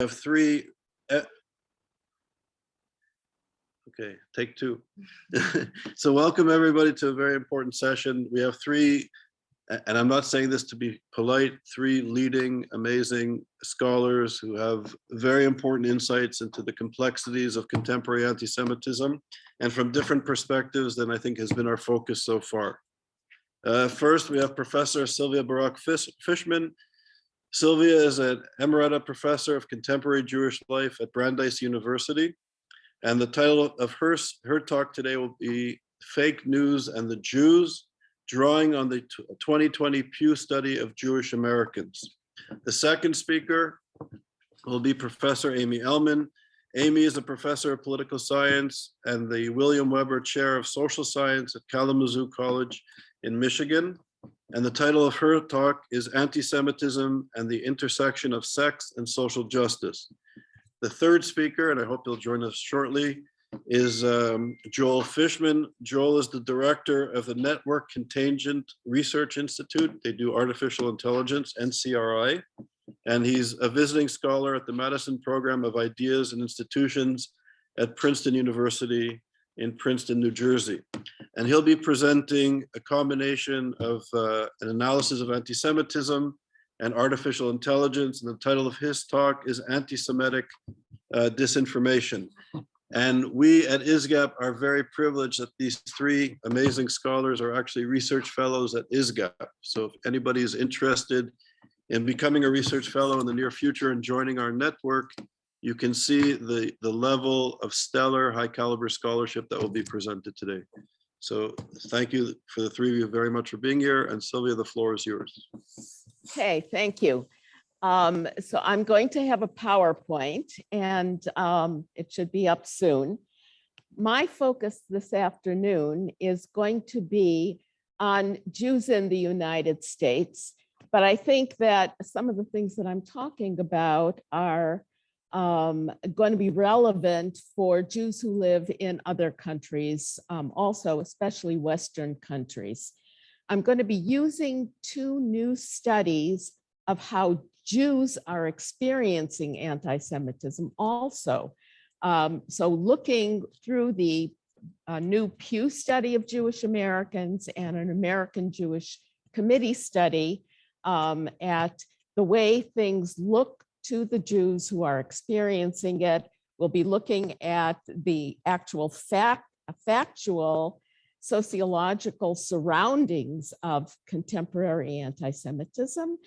have three. Okay, take two. So welcome everybody to a very important session. We have three, and I'm not saying this to be polite, three leading, amazing scholars who have very important insights into the complexities of contemporary anti-Semitism, and from different perspectives than I think has been our focus so far. First, we have Professor Sylvia Barak Fishman. Sylvia is an Emerita Professor of Contemporary Jewish Life at Brandeis University. And the title of her talk today will be Fake News and the Jews, drawing on the 2020 Pew study of Jewish Americans. The second speaker will be Professor Amy Ellman. Amy is a professor of political science and the William Weber Chair of Social Science at Kalamazoo College in Michigan. And the title of her talk is Anti-Semitism and the Intersection of Sex and Social Justice. The third speaker, and I hope he'll join us shortly, is Joel Fishman. Joel is the director of the Network Contingent Research Institute. They do artificial intelligence, NCRI, and he's a visiting scholar at the Madison Program of Ideas and Institutions at Princeton University in Princeton, New Jersey. And he'll be presenting a combination of an analysis of anti-Semitism and artificial intelligence. And the title of his talk is Anti-Semitic Disinformation. And we at ISGAP are very privileged that these three amazing scholars are actually research fellows at ISGAP. So if anybody is interested in becoming a research fellow in the near future and joining our network, you can see the level of stellar high caliber scholarship that will be presented today. So thank you for the three of you very much for being here. And Sylvia, the floor is yours. Okay, thank you. So I'm going to have a PowerPoint and it should be up soon. My focus this afternoon is going to be on Jews in the United States, but I think that some of the things that I'm talking about are going to be relevant for Jews who live in other countries, also especially Western countries. I'm going to be using two new studies of how Jews are experiencing anti-Semitism also. So looking through the new Pew study of Jewish Americans and an American Jewish Committee study at the way things look to the Jews who are experiencing it. We'll be looking at the actual factual sociological surroundings of contemporary anti-Semitism.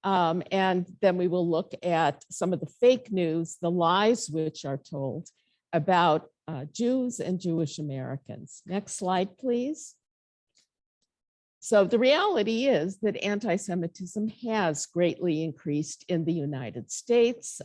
And then we will look at some of the fake news, the lies which are told about Jews and Jewish Americans. Next slide, please. So the reality is that anti-Semitism has greatly increased in the United States.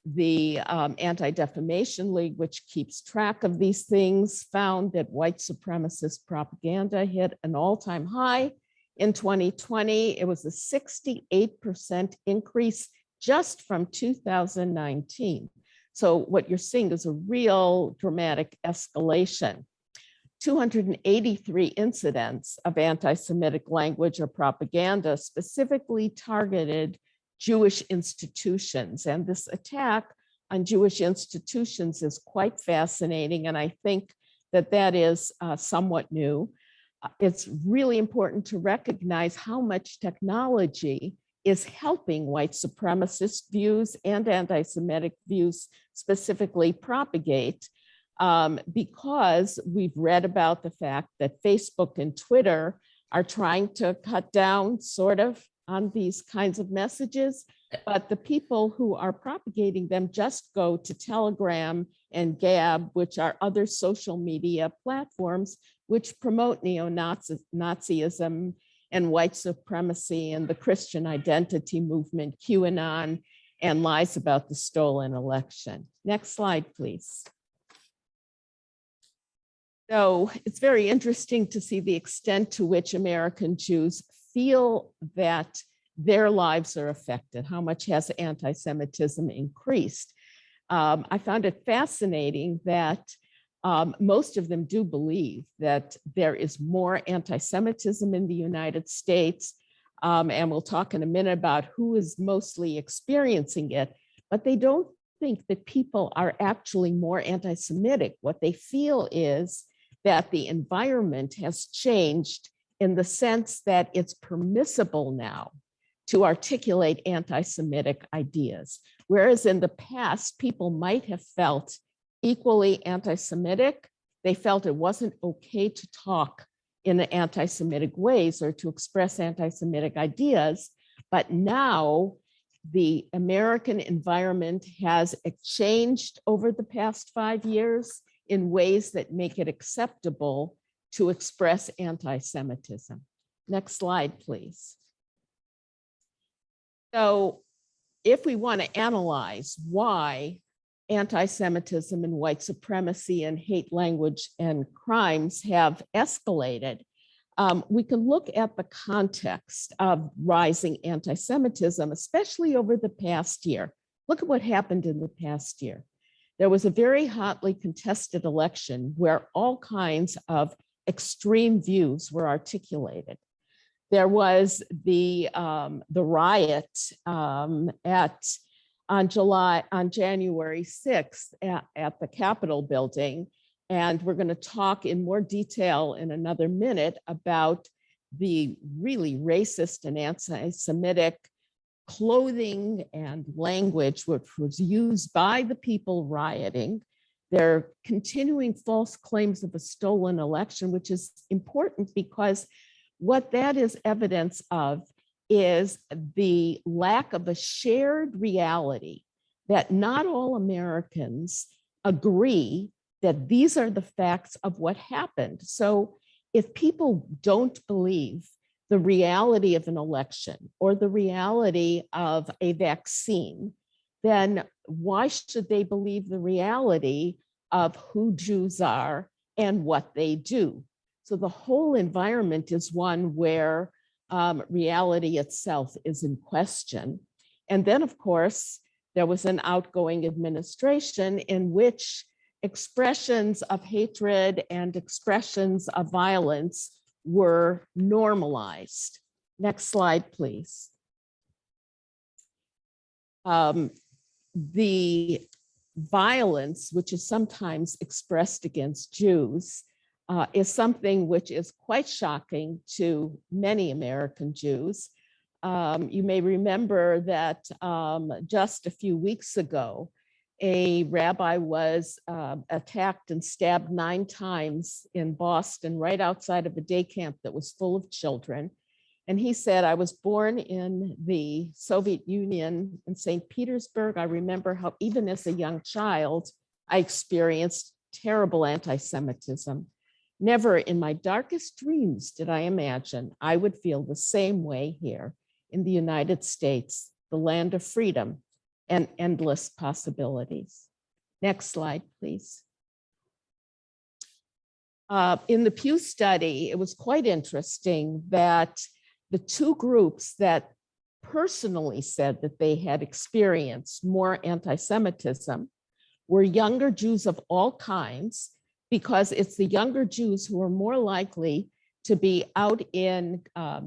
The Anti-Defamation League, which keeps track of these things, found that white supremacist propaganda hit an all-time high in 2020. It was a 68% increase just from 2019. So what you're seeing is a real dramatic escalation. 283 incidents of anti-Semitic language or propaganda specifically targeted Jewish institutions. And this attack on Jewish institutions is quite fascinating. And I think that that is somewhat new. It's really important to recognize how much technology is helping white supremacist views and anti-Semitic views specifically propagate. Because we've read about the fact that Facebook and Twitter are trying to cut down sort of on these kinds of messages, but the people who are propagating them just go to Telegram and Gab, which are other social media platforms which promote neo-Nazism and white supremacy and the Christian identity movement, QAnon, and lies about the stolen election. Next slide, please. So it's very interesting to see the extent to which American Jews feel that their lives are affected. How much has anti-Semitism increased? I found it fascinating that most of them do believe that there is more anti-Semitism in the United States. And we'll talk in a minute about who is mostly experiencing it. but they don't think that people are actually more anti-Semitic. What they feel is that the environment has changed in the sense that it's permissible now to articulate anti-Semitic ideas. Whereas in the past, people might have felt equally anti-Semitic. They felt it wasn't okay to talk in anti-Semitic ways or to express anti-Semitic ideas. But now the American environment has changed over the past 5 years in ways that make it acceptable to express anti-Semitism. Next slide, please. So if we want to analyze why anti-Semitism and white supremacy and hate language and crimes have escalated, we can look at the context of rising anti-Semitism, especially over the past year. Look at what happened in the past year. There was a very hotly contested election where all kinds of extreme views were articulated. There was the riot on January 6th at the Capitol building. And we're going to talk in more detail in another minute about the really racist and anti-Semitic clothing and language which was used by the people rioting. They're continuing false claims of a stolen election, which is important because what that is evidence of is the lack of a shared reality that not all Americans agree that these are the facts of what happened. So if people don't believe the reality of an election or the reality of a vaccine, then why should they believe the reality of who Jews are and what they do? So the whole environment is one where reality itself is in question. And then, of course, there was an outgoing administration in which expressions of hatred and expressions of violence were normalized. Next slide, please. The violence, which is sometimes expressed against Jews, is something which is quite shocking to many American Jews. You may remember that just a few weeks ago, a rabbi was attacked and stabbed 9 times in Boston, right outside of a day camp that was full of children. And he said, I was born in the Soviet Union in St. Petersburg. I remember how even as a young child, I experienced terrible anti-Semitism. Never in my darkest dreams did I imagine I would feel the same way here in the United States, the land of freedom and endless possibilities. Next slide, please. In the Pew study, it was quite interesting that the 2 groups that personally said that they had experienced more anti-Semitism were younger Jews of all kinds, because it's the younger Jews who are more likely to be out in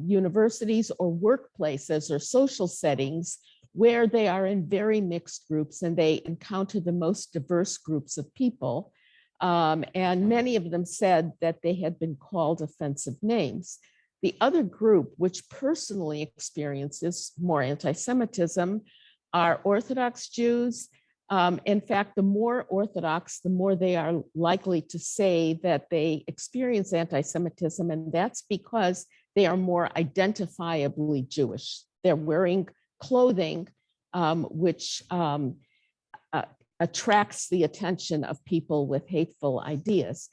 universities or workplaces or social settings where they are in very mixed groups and they encounter the most diverse groups of people. And many of them said that they had been called offensive names. The other group, which personally experiences more anti-Semitism, are Orthodox Jews. In fact, the more Orthodox, the more they are likely to say that they experience anti-Semitism, and that's because they are more identifiably Jewish. They're wearing clothing which attracts the attention of people with hateful ideas.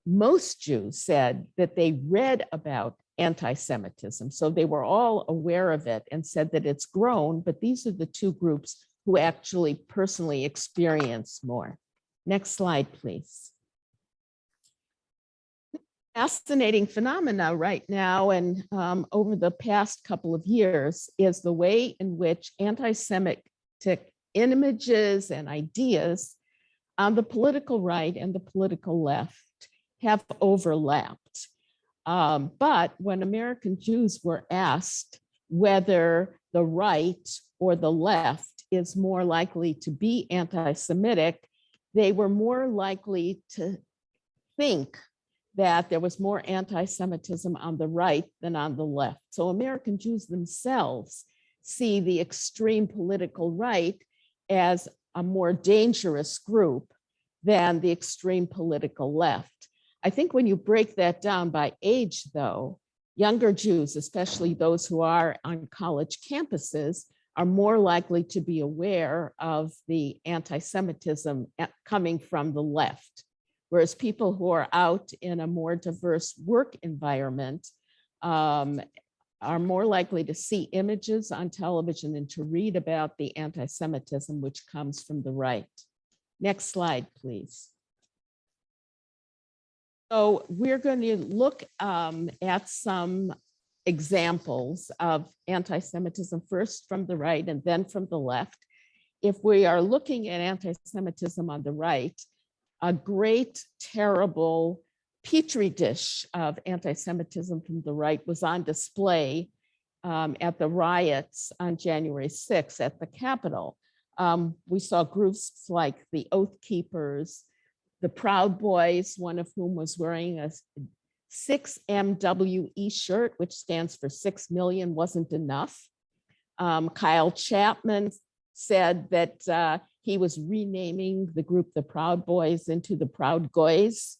Most Jews said that they read about anti-Semitism, so they were all aware of it and said that it's grown, but these are the 2 groups who actually personally experience more. Next slide, please. Fascinating phenomena right now and over the past couple of years is the way in which anti-Semitic images and ideas on the political right and the political left have overlapped. But when American Jews were asked whether the right or the left is more likely to be anti-Semitic, they were more likely to think that there was more anti-Semitism on the right than on the left. So American Jews themselves see the extreme political right as a more dangerous group than the extreme political left. I think when you break that down by age, though, younger Jews, especially those who are on college campuses, are more likely to be aware of the anti-Semitism coming from the left. Whereas people who are out in a more diverse work environment are more likely to see images on television and to read about the anti-Semitism which comes from the right. Next slide, please. So we're going to look at some examples of anti-Semitism, first from the right and then from the left. If we are looking at anti-Semitism on the right, a great, terrible petri dish of anti-Semitism from the right was on display at the riots on January 6th at the Capitol. We saw groups like the Oath Keepers, the Proud Boys, one of whom was wearing a 6MWE shirt, which stands for 6 million wasn't enough. Kyle Chapman said that he was renaming the group the Proud Boys into the Proud Goys.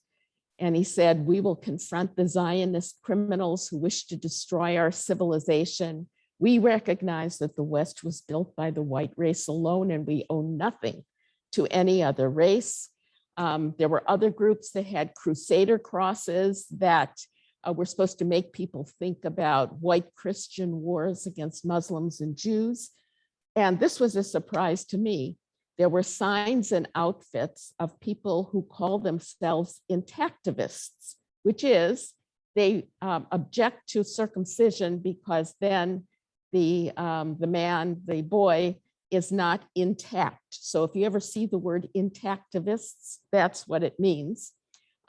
And he said, we will confront the Zionist criminals who wish to destroy our civilization. We recognize that the West was built by the white race alone, and we owe nothing to any other race. There were other groups that had crusader crosses that were supposed to make people think about white Christian wars against Muslims and Jews. And this was a surprise to me. There were signs and outfits of people who call themselves intactivists, which is they object to circumcision because then the boy is not intact. So if you ever see the word intactivists, that's what it means.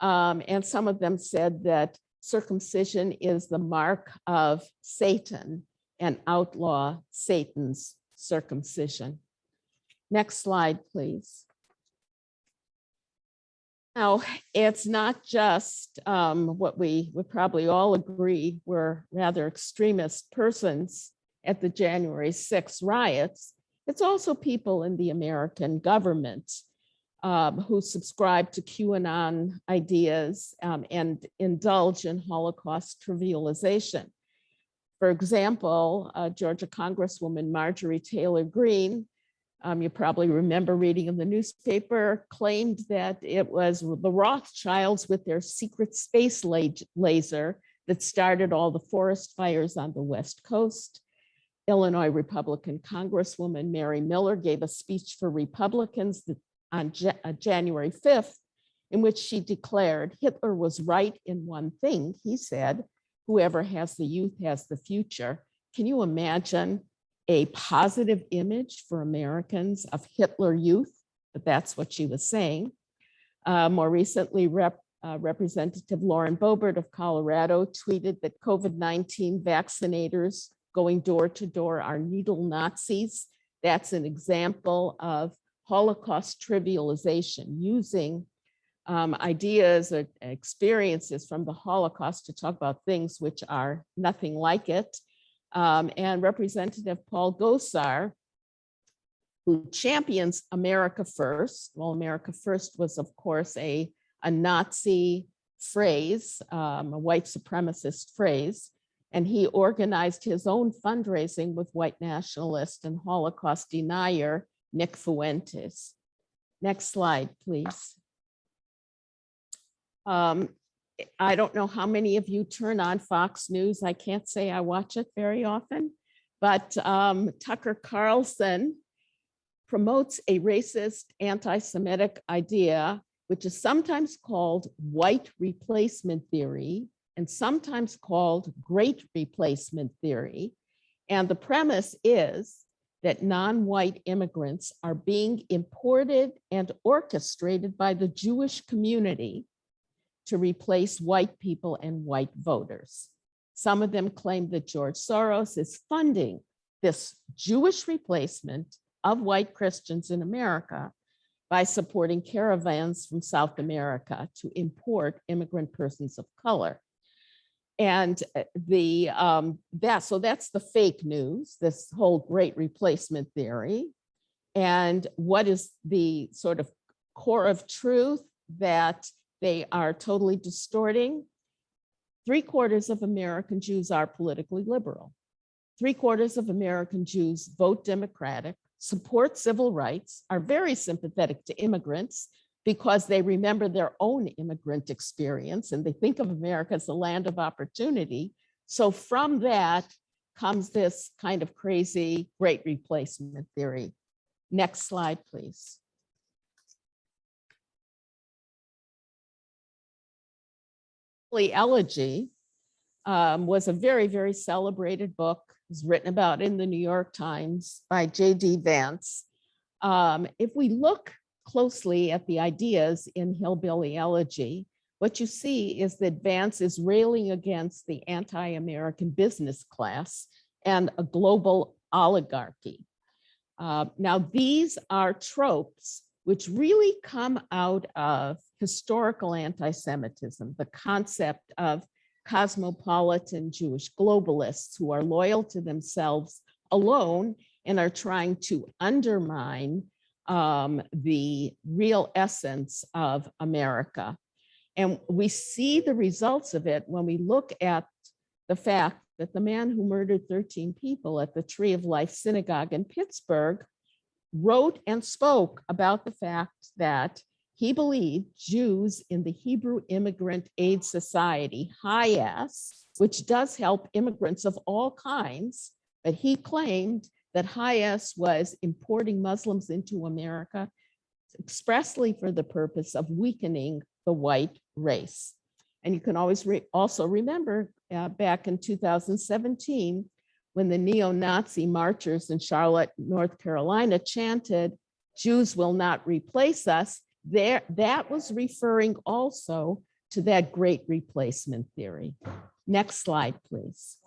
And some of them said that circumcision is the mark of Satan and outlaw Satan's circumcision. Next slide, please. Now, it's not just what we would probably all agree were rather extremist persons at the January 6th riots. It's also people in the American government who subscribe to QAnon ideas and indulge in Holocaust trivialization. For example, Georgia Congresswoman Marjorie Taylor Greene, you probably remember reading in the newspaper, claimed that it was the Rothschilds with their secret space laser that started all the forest fires on the West Coast. Illinois Republican Congresswoman Mary Miller gave a speech for Republicans on January 5th, in which she declared Hitler was right in one thing. He said, whoever has the youth has the future. Can you imagine a positive image for Americans of Hitler youth? But that's what she was saying. More recently, Representative Lauren Boebert of Colorado tweeted that COVID-19 vaccinators going door to door are needle Nazis. That's an example of Holocaust trivialization, using ideas or experiences from the Holocaust to talk about things which are nothing like it. And Representative Paul Gosar, who champions America First. Well, America First was, of course, a Nazi phrase, a white supremacist phrase. And he organized his own fundraising with white nationalist and Holocaust denier Nick Fuentes. Next slide, please. I don't know how many of you turn on Fox News. I can't say I watch it very often, but Tucker Carlson promotes a racist anti-Semitic idea, which is sometimes called white replacement theory and sometimes called great replacement theory. And the premise is that non-white immigrants are being imported and orchestrated by the Jewish community to replace white people and white voters. Some of them claim that George Soros is funding this Jewish replacement of white Christians in America by supporting caravans from South America to import immigrant persons of color. And so that's the fake news, this whole great replacement theory. And what is the sort of core of truth that they are totally distorting? 3/4 of American Jews are politically liberal. 3/4 of American Jews vote Democratic, support civil rights, are very sympathetic to immigrants because they remember their own immigrant experience and they think of America as a land of opportunity. So from that comes this kind of crazy great replacement theory. Next slide, please. Elegy was a very, very celebrated book. It was written about in the New York Times by J.D. Vance. If we look closely at the ideas in Hillbilly Elegy, what you see is that Vance is railing against the anti-American business class and a global oligarchy. Now, these are tropes which really come out of historical anti-Semitism, the concept of cosmopolitan Jewish globalists who are loyal to themselves alone and are trying to undermine the real essence of America. And we see the results of it when we look at the fact that the man who murdered 13 people at the Tree of Life Synagogue in Pittsburgh wrote and spoke about the fact that he believed Jews in the Hebrew Immigrant Aid Society, HIAS, which does help immigrants of all kinds, but he claimed that HIAS was importing Muslims into America expressly for the purpose of weakening the white race. And you can always also remember back in 2017, when the neo-Nazi marchers in Charlotte, North Carolina chanted, "Jews will not replace us," that was referring also to that great replacement theory. Next slide, please.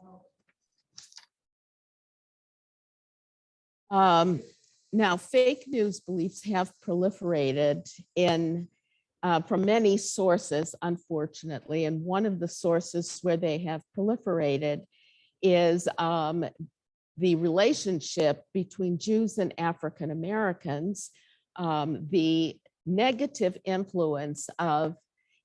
Now, fake news beliefs have proliferated from many sources, unfortunately, and one of the sources where they have proliferated is the relationship between Jews and African Americans, the negative influence of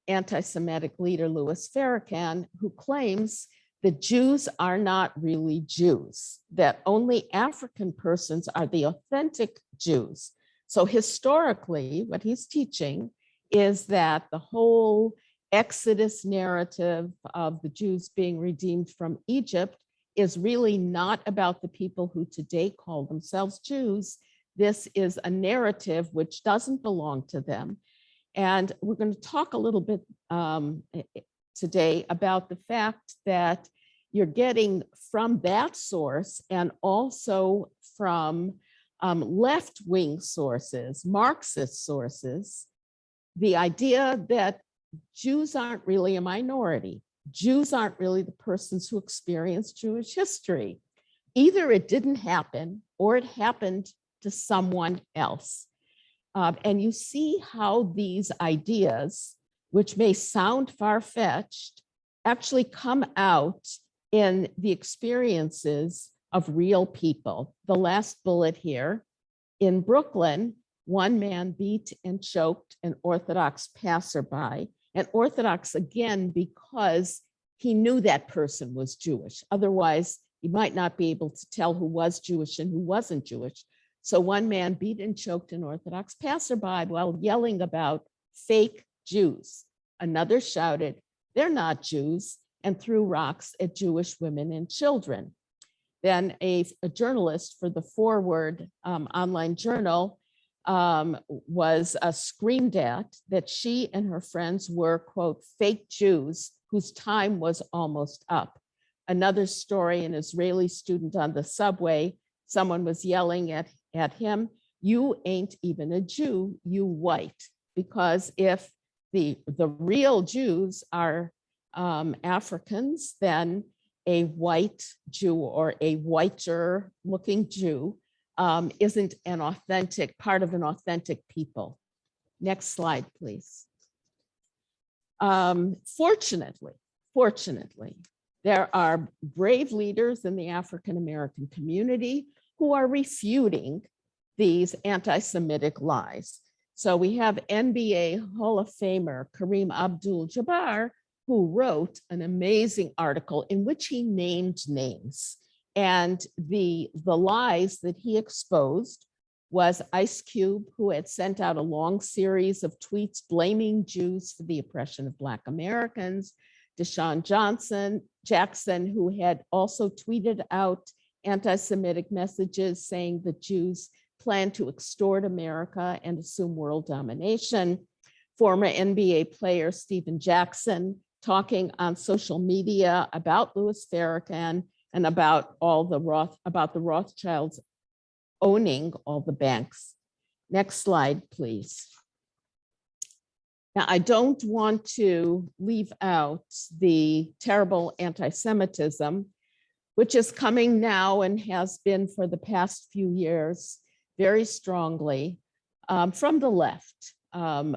anti-Semitic leader Louis Farrakhan, who claims that Jews are not really Jews, that only African persons are the authentic Jews. So historically, what he's teaching is that the whole Exodus narrative of the Jews being redeemed from Egypt is really not about the people who today call themselves Jews. This is a narrative which doesn't belong to them. And we're going to talk a little bit today about the fact that you're getting from that source and also from left-wing sources, Marxist sources, the idea that Jews aren't really a minority. Jews aren't really the persons who experience Jewish history. Either it didn't happen or it happened to someone else. And you see how these ideas, which may sound far-fetched, actually come out in the experiences of real people. The last bullet here, in Brooklyn, one man beat and choked an Orthodox passerby, and Orthodox again because he knew that person was Jewish. Otherwise, he might not be able to tell who was Jewish and who wasn't Jewish. So one man beat and choked an Orthodox passerby while yelling about fake Jews. Another shouted, "They're not Jews," and threw rocks at Jewish women and children. Then a journalist for the Forward online journal was screamed at that she and her friends were, quote, fake Jews whose time was almost up. Another story, an Israeli student on the subway, someone was yelling at him, "You ain't even a Jew, you white." Because if the real Jews are Africans, then a white Jew or a whiter looking Jew isn't an authentic part of an authentic people. Next slide, please. Fortunately, there are brave leaders in the African-American community who are refuting these anti-Semitic lies. So we have NBA Hall of Famer Kareem Abdul-Jabbar, who wrote an amazing article in which he named names. And the lies that he exposed was Ice Cube, who had sent out a long series of tweets blaming Jews for the oppression of Black Americans, Deshaun Jackson, who had also tweeted out anti-Semitic messages saying that Jews plan to extort America and assume world domination. Former NBA player Stephen Jackson talking on social media about Louis Farrakhan and about the Rothschilds owning all the banks. Next slide, please. Now, I don't want to leave out the terrible anti-Semitism, which is coming now and has been for the past few years very strongly from the left, from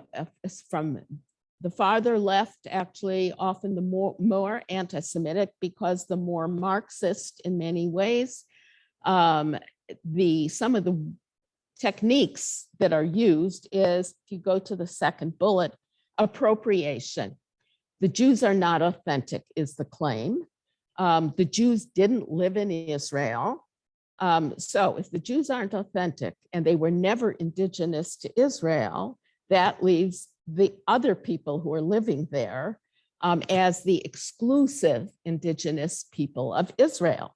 the farther left, actually often the more anti-Semitic, because the more Marxist in many ways. Some of the techniques that are used is, if you go to the second bullet, appropriation. The Jews are not authentic is the claim. The Jews didn't live in Israel. So if the Jews aren't authentic and they were never indigenous to Israel, that leaves the other people who are living there as the exclusive indigenous people of Israel.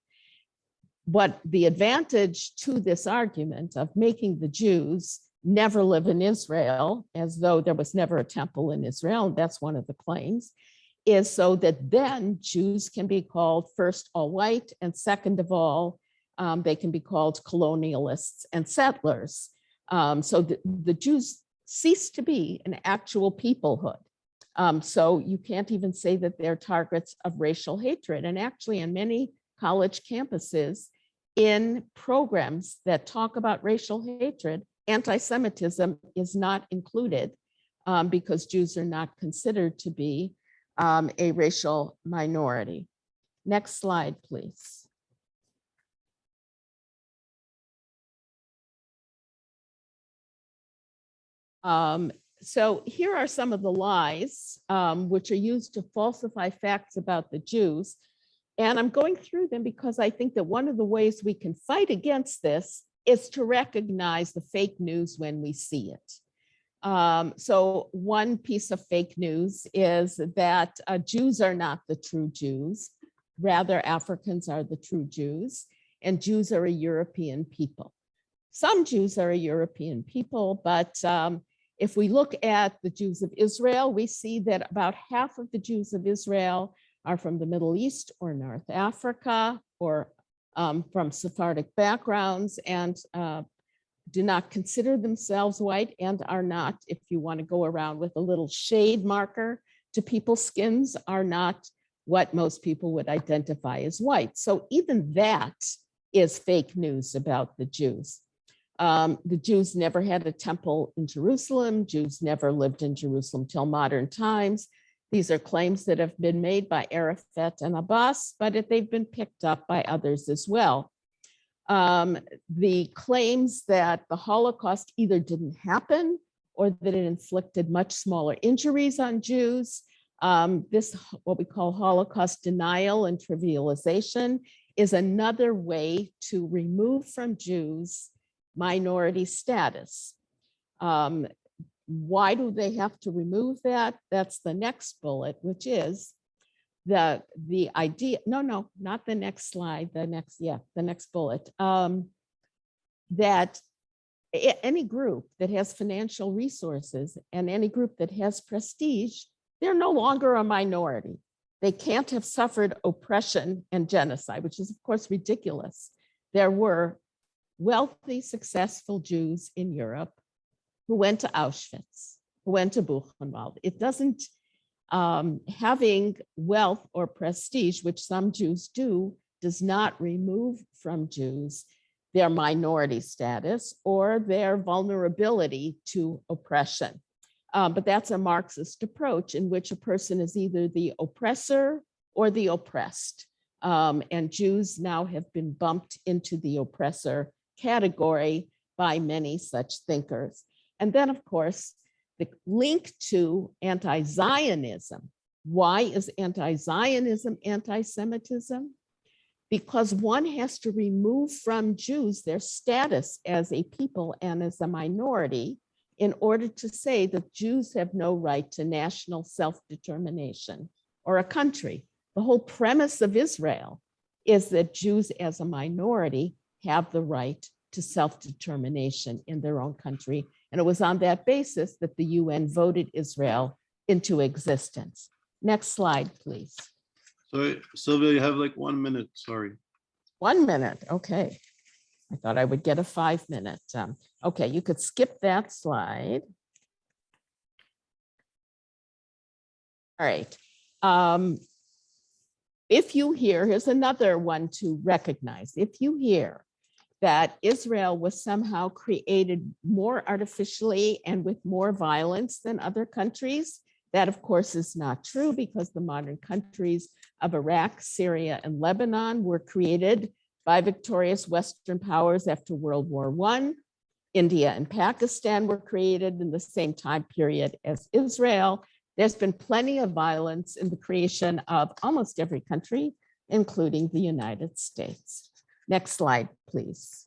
What the advantage to this argument of making the Jews never live in Israel, as though there was never a temple in Israel, that's one of the claims, is so that then Jews can be called, first, all white, and second of all, they can be called colonialists and settlers. So the Jews cease to be an actual peoplehood. So you can't even say that they're targets of racial hatred. And actually, on many college campuses, in programs that talk about racial hatred, anti-Semitism is not included because Jews are not considered to be a racial minority. Next slide, please. So here are some of the lies which are used to falsify facts about the Jews. And I'm going through them because I think that one of the ways we can fight against this is to recognize the fake news when we see it. So one piece of fake news is that Jews are not the true Jews. Rather, Africans are the true Jews, and Jews are a European people. Some Jews are a European people, but if we look at the Jews of Israel, we see that about half of the Jews of Israel are from the Middle East or North Africa or from Sephardic backgrounds and do not consider themselves white and are not, if you want to go around with a little shade marker to people's skins, are not what most people would identify as white. So even that is fake news about the Jews. The Jews never had a temple in Jerusalem. Jews never lived in Jerusalem till modern times. These are claims that have been made by Arafat and Abbas, but they've been picked up by others as well. The claims that the Holocaust either didn't happen or that it inflicted much smaller injuries on Jews. This, what we call Holocaust denial and trivialization, is another way to remove from Jews minority status. Why do they have to remove that? That's the next bullet, which is the idea, no, not the next slide, the next bullet, that any group that has financial resources and any group that has prestige, they're no longer a minority. They can't have suffered oppression and genocide, which is of course ridiculous. There were wealthy, successful Jews in Europe who went to Auschwitz, who went to Buchenwald. It doesn't, having wealth or prestige, which some Jews do, does not remove from Jews their minority status or their vulnerability to oppression. But that's a Marxist approach in which a person is either the oppressor or the oppressed. And Jews now have been bumped into the oppressor category by many such thinkers. And then, of course, the link to anti-Zionism. Why is anti-Zionism anti-Semitism? Because one has to remove from Jews their status as a people and as a minority in order to say that Jews have no right to national self-determination or a country. The whole premise of Israel is that Jews as a minority have the right to self-determination in their own country. And it was on that basis that the UN voted Israel into existence. Next slide, please. Sorry, Sylvia, you have like 1 minute, sorry. 1 minute, okay. I thought I would get a 5 minute. Okay, you could skip that slide. All right. If you hear, here's another one to recognize. If you hear that Israel was somehow created more artificially and with more violence than other countries, that of course is not true, because the modern countries of Iraq, Syria, and Lebanon were created by victorious Western powers after World War I. India and Pakistan were created in the same time period as Israel. There's been plenty of violence in the creation of almost every country, including the United States. Next slide, please.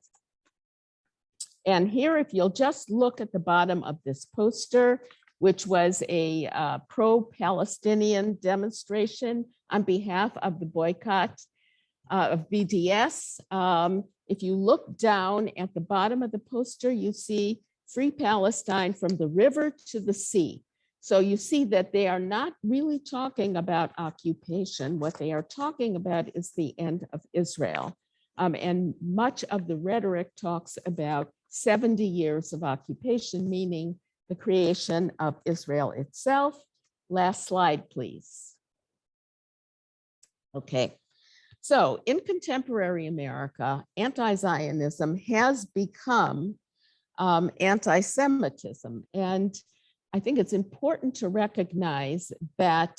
And here, if you'll just look at the bottom of this poster, which was a pro-Palestinian demonstration on behalf of the boycott of BDS. If you look down at the bottom of the poster, you see Free Palestine from the river to the sea. So you see that they are not really talking about occupation. What they are talking about is the end of Israel. And much of the rhetoric talks about 70 years of occupation, meaning the creation of Israel itself. Last slide, please. Okay, so in contemporary America, anti-Zionism has become anti-Semitism. And I think it's important to recognize that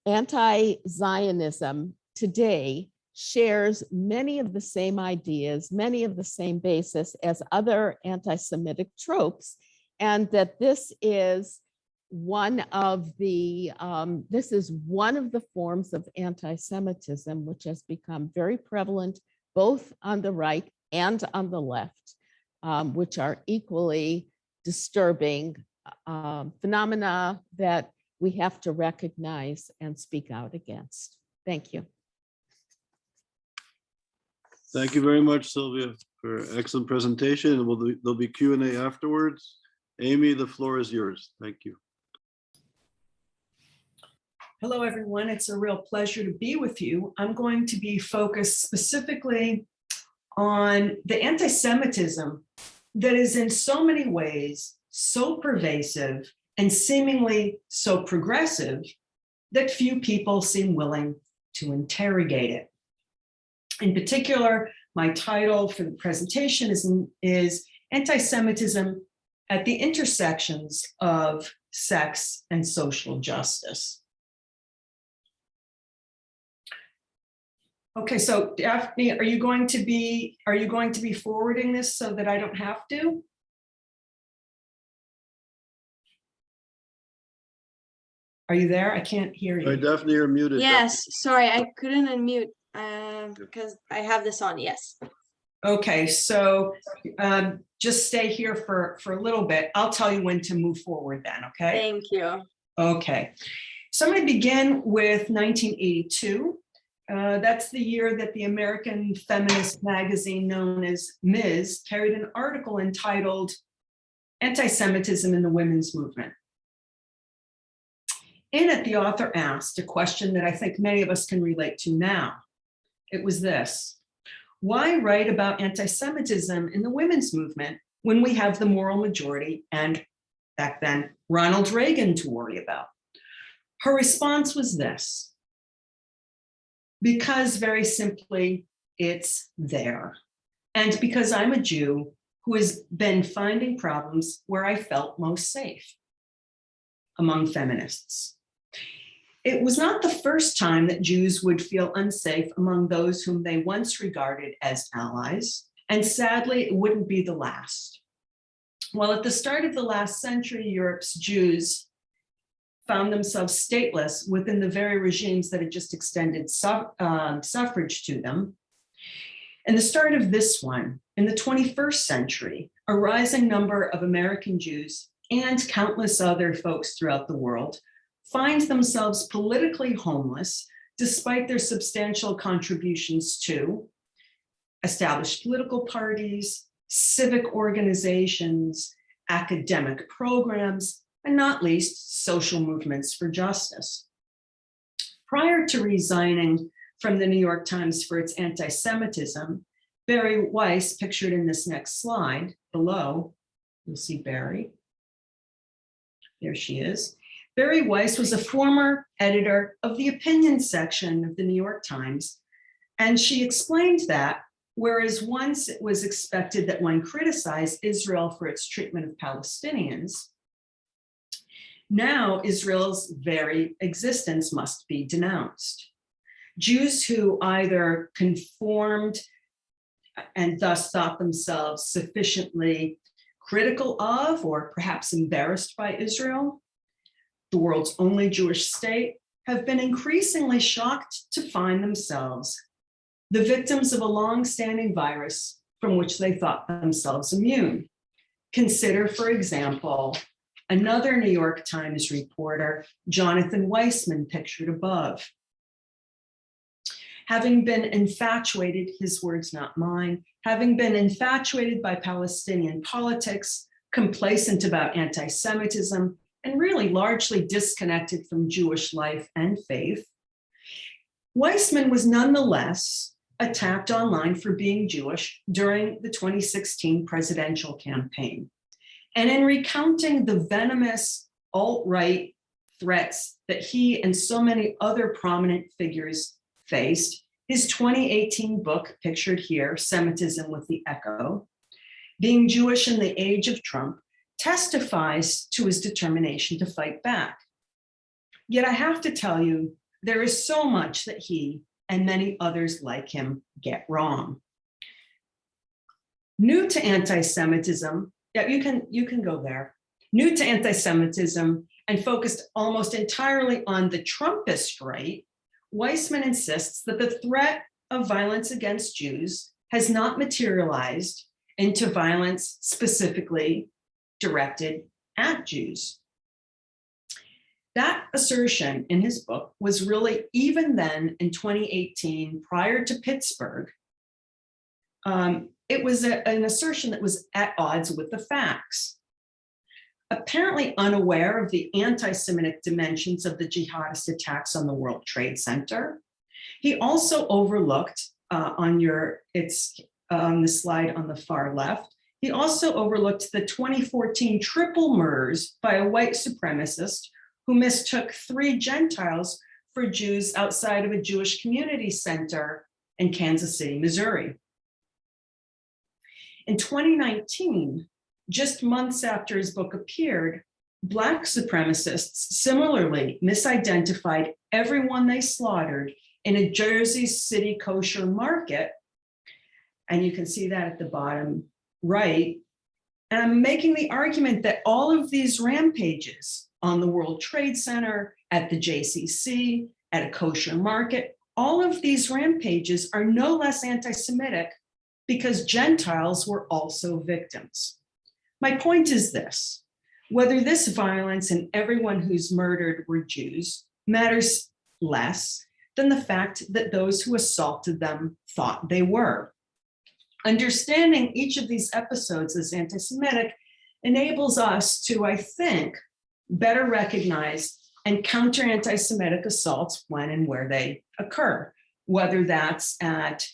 anti-Zionism today shares many of the same ideas, many of the same basis as other anti-Semitic tropes, and that this is one of the forms of anti-Semitism which has become very prevalent both on the right and on the left, which are equally disturbing phenomena that we have to recognize and speak out against. Thank you. Thank you very much, Sylvia, for an excellent presentation. And there'll be Q&A afterwards. Amy, the floor is yours. Thank you. Hello, everyone. It's a real pleasure to be with you. I'm going to be focused specifically on the anti-Semitism that is in so many ways so pervasive and seemingly so progressive that few people seem willing to interrogate it. In particular, my title for the presentation is Anti-Semitism at the Intersections of Sex and Social Justice. Okay, so Daphne, are you going to be forwarding this so that I don't have to? Are you there? I can't hear you. All right, Daphne, you're muted. Yes, sorry, I couldn't unmute because I have this on, yes. Okay, so just stay here for a little bit. I'll tell you when to move forward then, okay? Thank you. Okay, so I'm going to begin with 1982. That's the year that the American feminist magazine known as Ms. carried an article entitled Anti-Semitism in the Women's Movement. In it, the author asked a question that I think many of us can relate to now. It was this: why write about anti-Semitism in the women's movement when we have the moral majority and, back then, Ronald Reagan to worry about? Her response was this: because very simply, it's there. and because I'm a Jew who has been finding problems where I felt most safe among feminists. It was not the first time that Jews would feel unsafe among those whom they once regarded as allies, and sadly, it wouldn't be the last. While at the start of the last century, Europe's Jews found themselves stateless within the very regimes that had just extended suffrage to them, in the start of this one, in the 21st century, a rising number of American Jews and countless other folks throughout the world find themselves politically homeless despite their substantial contributions to established political parties, civic organizations, academic programs, and not least social movements for justice. Prior to resigning from the New York Times for its anti-Semitism, Barry Weiss, pictured in this next slide below, you'll see Barry. There she is. Barry Weiss was a former editor of the opinion section of the New York Times, and she explained that whereas once it was expected that one criticize Israel for its treatment of Palestinians, now Israel's very existence must be denounced. Jews who either conformed and thus thought themselves sufficiently critical of or perhaps embarrassed by Israel, the world's only Jewish state, have been increasingly shocked to find themselves the victims of a long-standing virus from which they thought themselves immune. Consider, for example, another New York Times reporter, Jonathan Weissman, pictured above. Having been infatuated, his words not mine, having been infatuated by Palestinian politics, complacent about anti-Semitism, and really largely disconnected from Jewish life and faith, Weissman was nonetheless attacked online for being Jewish during the 2016 presidential campaign. And in recounting the venomous alt-right threats that he and so many other prominent figures faced, his 2018 book, pictured here, Semitism with the Echo, Being Jewish in the Age of Trump, testifies to his determination to fight back. Yet I have to tell you, there is so much that he and many others like him get wrong. New to anti-Semitism, yeah, you can go there. New to anti-Semitism and focused almost entirely on the Trumpist right, Weissman insists that the threat of violence against Jews has not materialized into violence specifically directed at Jews. That assertion in his book was really, even then in 2018, prior to Pittsburgh, it was an assertion that was at odds with the facts. Apparently unaware of the anti-Semitic dimensions of the jihadist attacks on the World Trade Center, he also overlooked on the slide on the far left, he also overlooked the 2014 triple murders by a white supremacist who mistook 3 Gentiles for Jews outside of a Jewish community center in Kansas City, Missouri. In 2019, just months after his book appeared, Black supremacists similarly misidentified everyone they slaughtered in a Jersey City kosher market. And you can see that at the bottom right. And I'm making the argument that all of these rampages on the World Trade Center, at the JCC, at a kosher market, all of these rampages are no less anti-Semitic because Gentiles were also victims. My point is this: whether this violence and everyone who's murdered were Jews matters less than the fact that those who assaulted them thought they were. Understanding each of these episodes as anti-Semitic enables us to, I think, better recognize and counter anti-Semitic assaults when and where they occur, whether that's at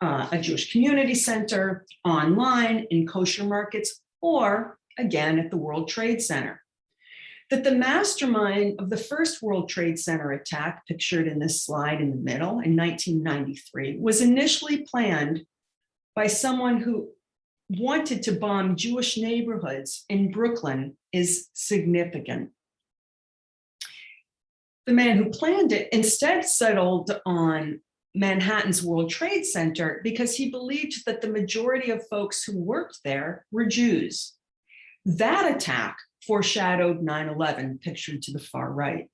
a Jewish community center, online, in kosher markets, or again at the World Trade Center. That the mastermind of the first World Trade Center attack, pictured in this slide in the middle in 1993, was initially planned by someone who wanted to bomb Jewish neighborhoods in Brooklyn is significant. The man who planned it instead settled on Manhattan's World Trade Center because he believed that the majority of folks who worked there were Jews. That attack foreshadowed 9/11, pictured to the far right.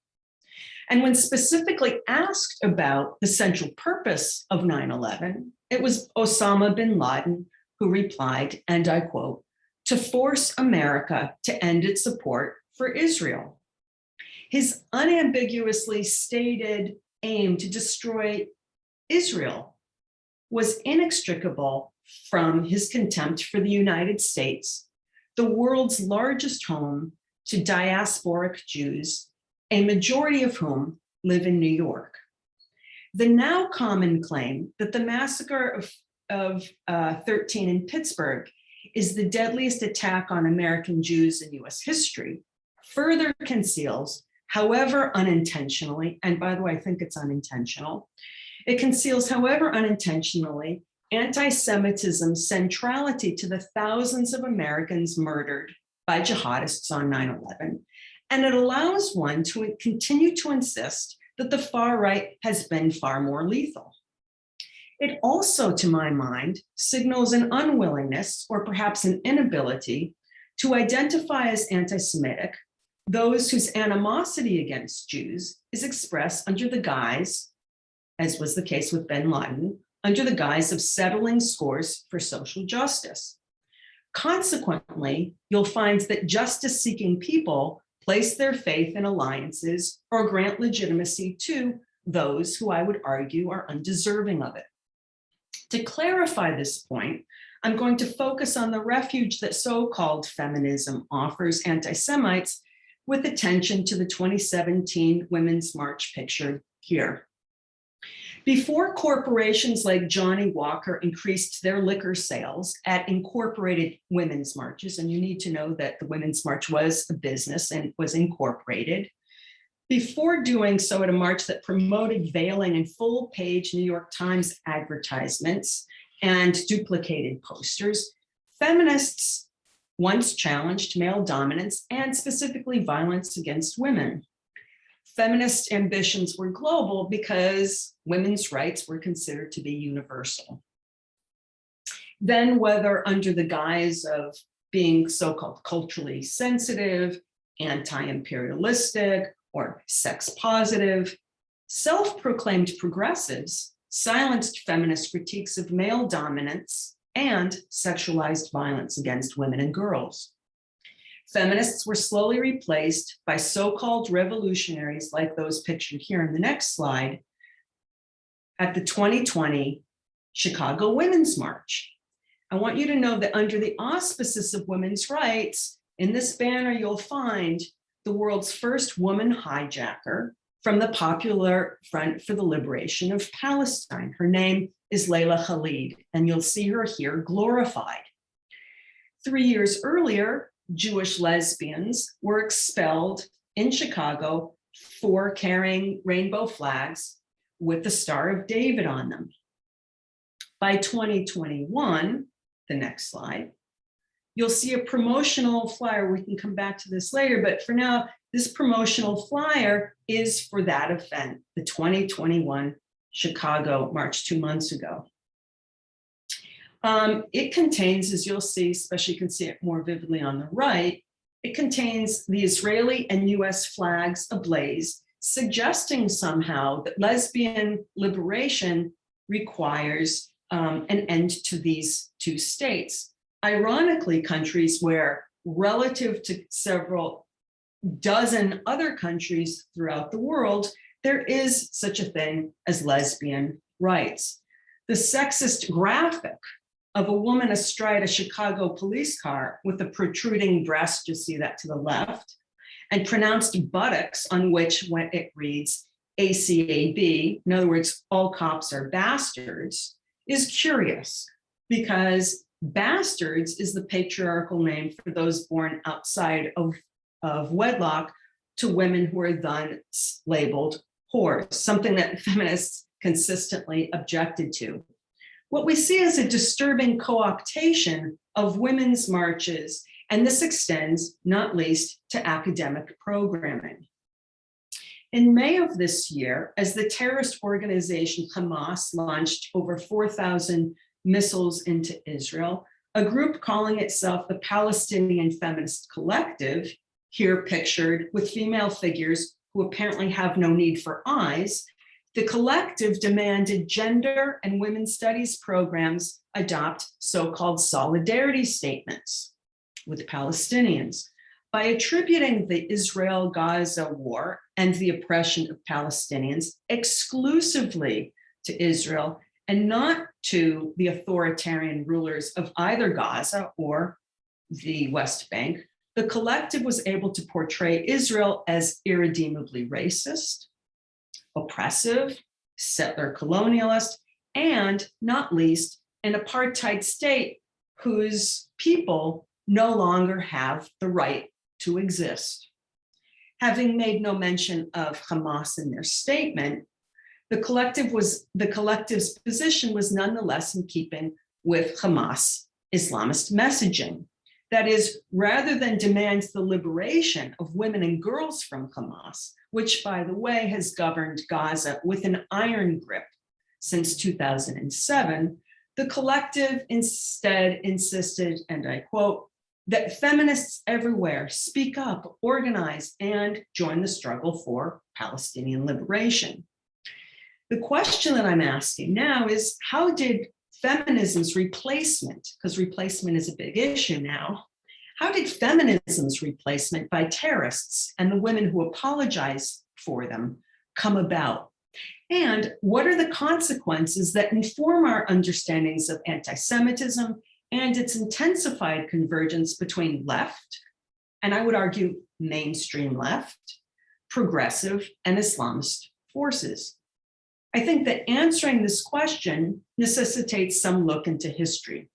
And when specifically asked about the central purpose of 9/11, it was Osama bin Laden who replied, and I quote, "to force America to end its support for Israel." His unambiguously stated aim to destroy Israel was inextricable from his contempt for the United States, the world's largest home to diasporic Jews, a majority of whom live in New York. The now common claim that the massacre of 13 in Pittsburgh is the deadliest attack on American Jews in US history further conceals, however unintentionally, and by the way, I think it's unintentional, it conceals, however unintentionally, anti-Semitism's centrality to the thousands of Americans murdered by jihadists on 9/11, and it allows one to continue to insist that the far right has been far more lethal. It also, to my mind, signals an unwillingness or perhaps an inability to identify as anti-Semitic those whose animosity against Jews is expressed under the guise, as was the case with bin Laden, under the guise of settling scores for social justice. Consequently, you'll find that justice-seeking people place their faith in alliances or grant legitimacy to those who I would argue are undeserving of it. To clarify this point, I'm going to focus on the refuge that so-called feminism offers anti-Semites with attention to the 2017 Women's March pictured here. Before corporations like Johnny Walker increased their liquor sales at incorporated women's marches, and you need to know that the Women's March was a business and was incorporated, before doing so at a march that promoted veiling and full-page New York Times advertisements and duplicated posters, feminists once challenged male dominance and specifically violence against women. Feminist ambitions were global because women's rights were considered to be universal. Then, whether under the guise of being so-called culturally sensitive, anti-imperialistic, or sex positive, self-proclaimed progressives silenced feminist critiques of male dominance and sexualized violence against women and girls. Feminists were slowly replaced by so-called revolutionaries like those pictured here in the next slide at the 2020 Chicago Women's March. I want you to know that under the auspices of women's rights, in this banner you'll find the world's first woman hijacker from the Popular Front for the Liberation of Palestine. Her name is Leila Khalid, and you'll see her here glorified. 3 years earlier, Jewish lesbians were expelled in Chicago for carrying rainbow flags with the Star of David on them. By 2021, the next slide, you'll see a promotional flyer. We can come back to this later, but for now, this promotional flyer is for that event, the 2021 Chicago March 2 months ago. It contains, as you'll see, especially you can see it more vividly on the right, it contains the Israeli and US flags ablaze, suggesting somehow that lesbian liberation requires an end to these two states. Ironically, countries where, relative to several dozen other countries throughout the world, there is such a thing as lesbian rights. The sexist graphic of a woman astride a Chicago police car with a protruding breast, you see that to the left, and pronounced buttocks on which when it reads ACAB, in other words, all cops are bastards, is curious because bastards is the patriarchal name for those born outside of wedlock to women who are then labeled whores, something that feminists consistently objected to. what we see is a disturbing co-optation of women's marches, and this extends not least to academic programming. In May of this year, as the terrorist organization Hamas launched over 4,000 missiles into Israel, a group calling itself the Palestinian Feminist Collective, here pictured with female figures who apparently have no need for eyes, the collective demanded gender and women's studies programs adopt so-called solidarity statements with Palestinians. By attributing the Israel-Gaza war and the oppression of Palestinians exclusively to Israel and not to the authoritarian rulers of either Gaza or the West Bank, the collective was able to portray Israel as irredeemably racist, oppressive, settler colonialist, and not least, an apartheid state whose people no longer have the right to exist. Having made no mention of Hamas in their statement, the collective's position was nonetheless in keeping with Hamas Islamist messaging. That is, rather than demand the liberation of women and girls from Hamas, which, by the way, has governed Gaza with an iron grip since 2007, the collective instead insisted, and I quote, that feminists everywhere speak up, organize, and join the struggle for Palestinian liberation. The question that I'm asking now is, how did feminism's replacement, because replacement is a big issue now, how did feminism's replacement by terrorists and the women who apologize for them come about? And what are the consequences that inform our understandings of anti-Semitism and its intensified convergence between left, and I would argue mainstream left, progressive, and Islamist forces? I think that answering this question necessitates some look into history.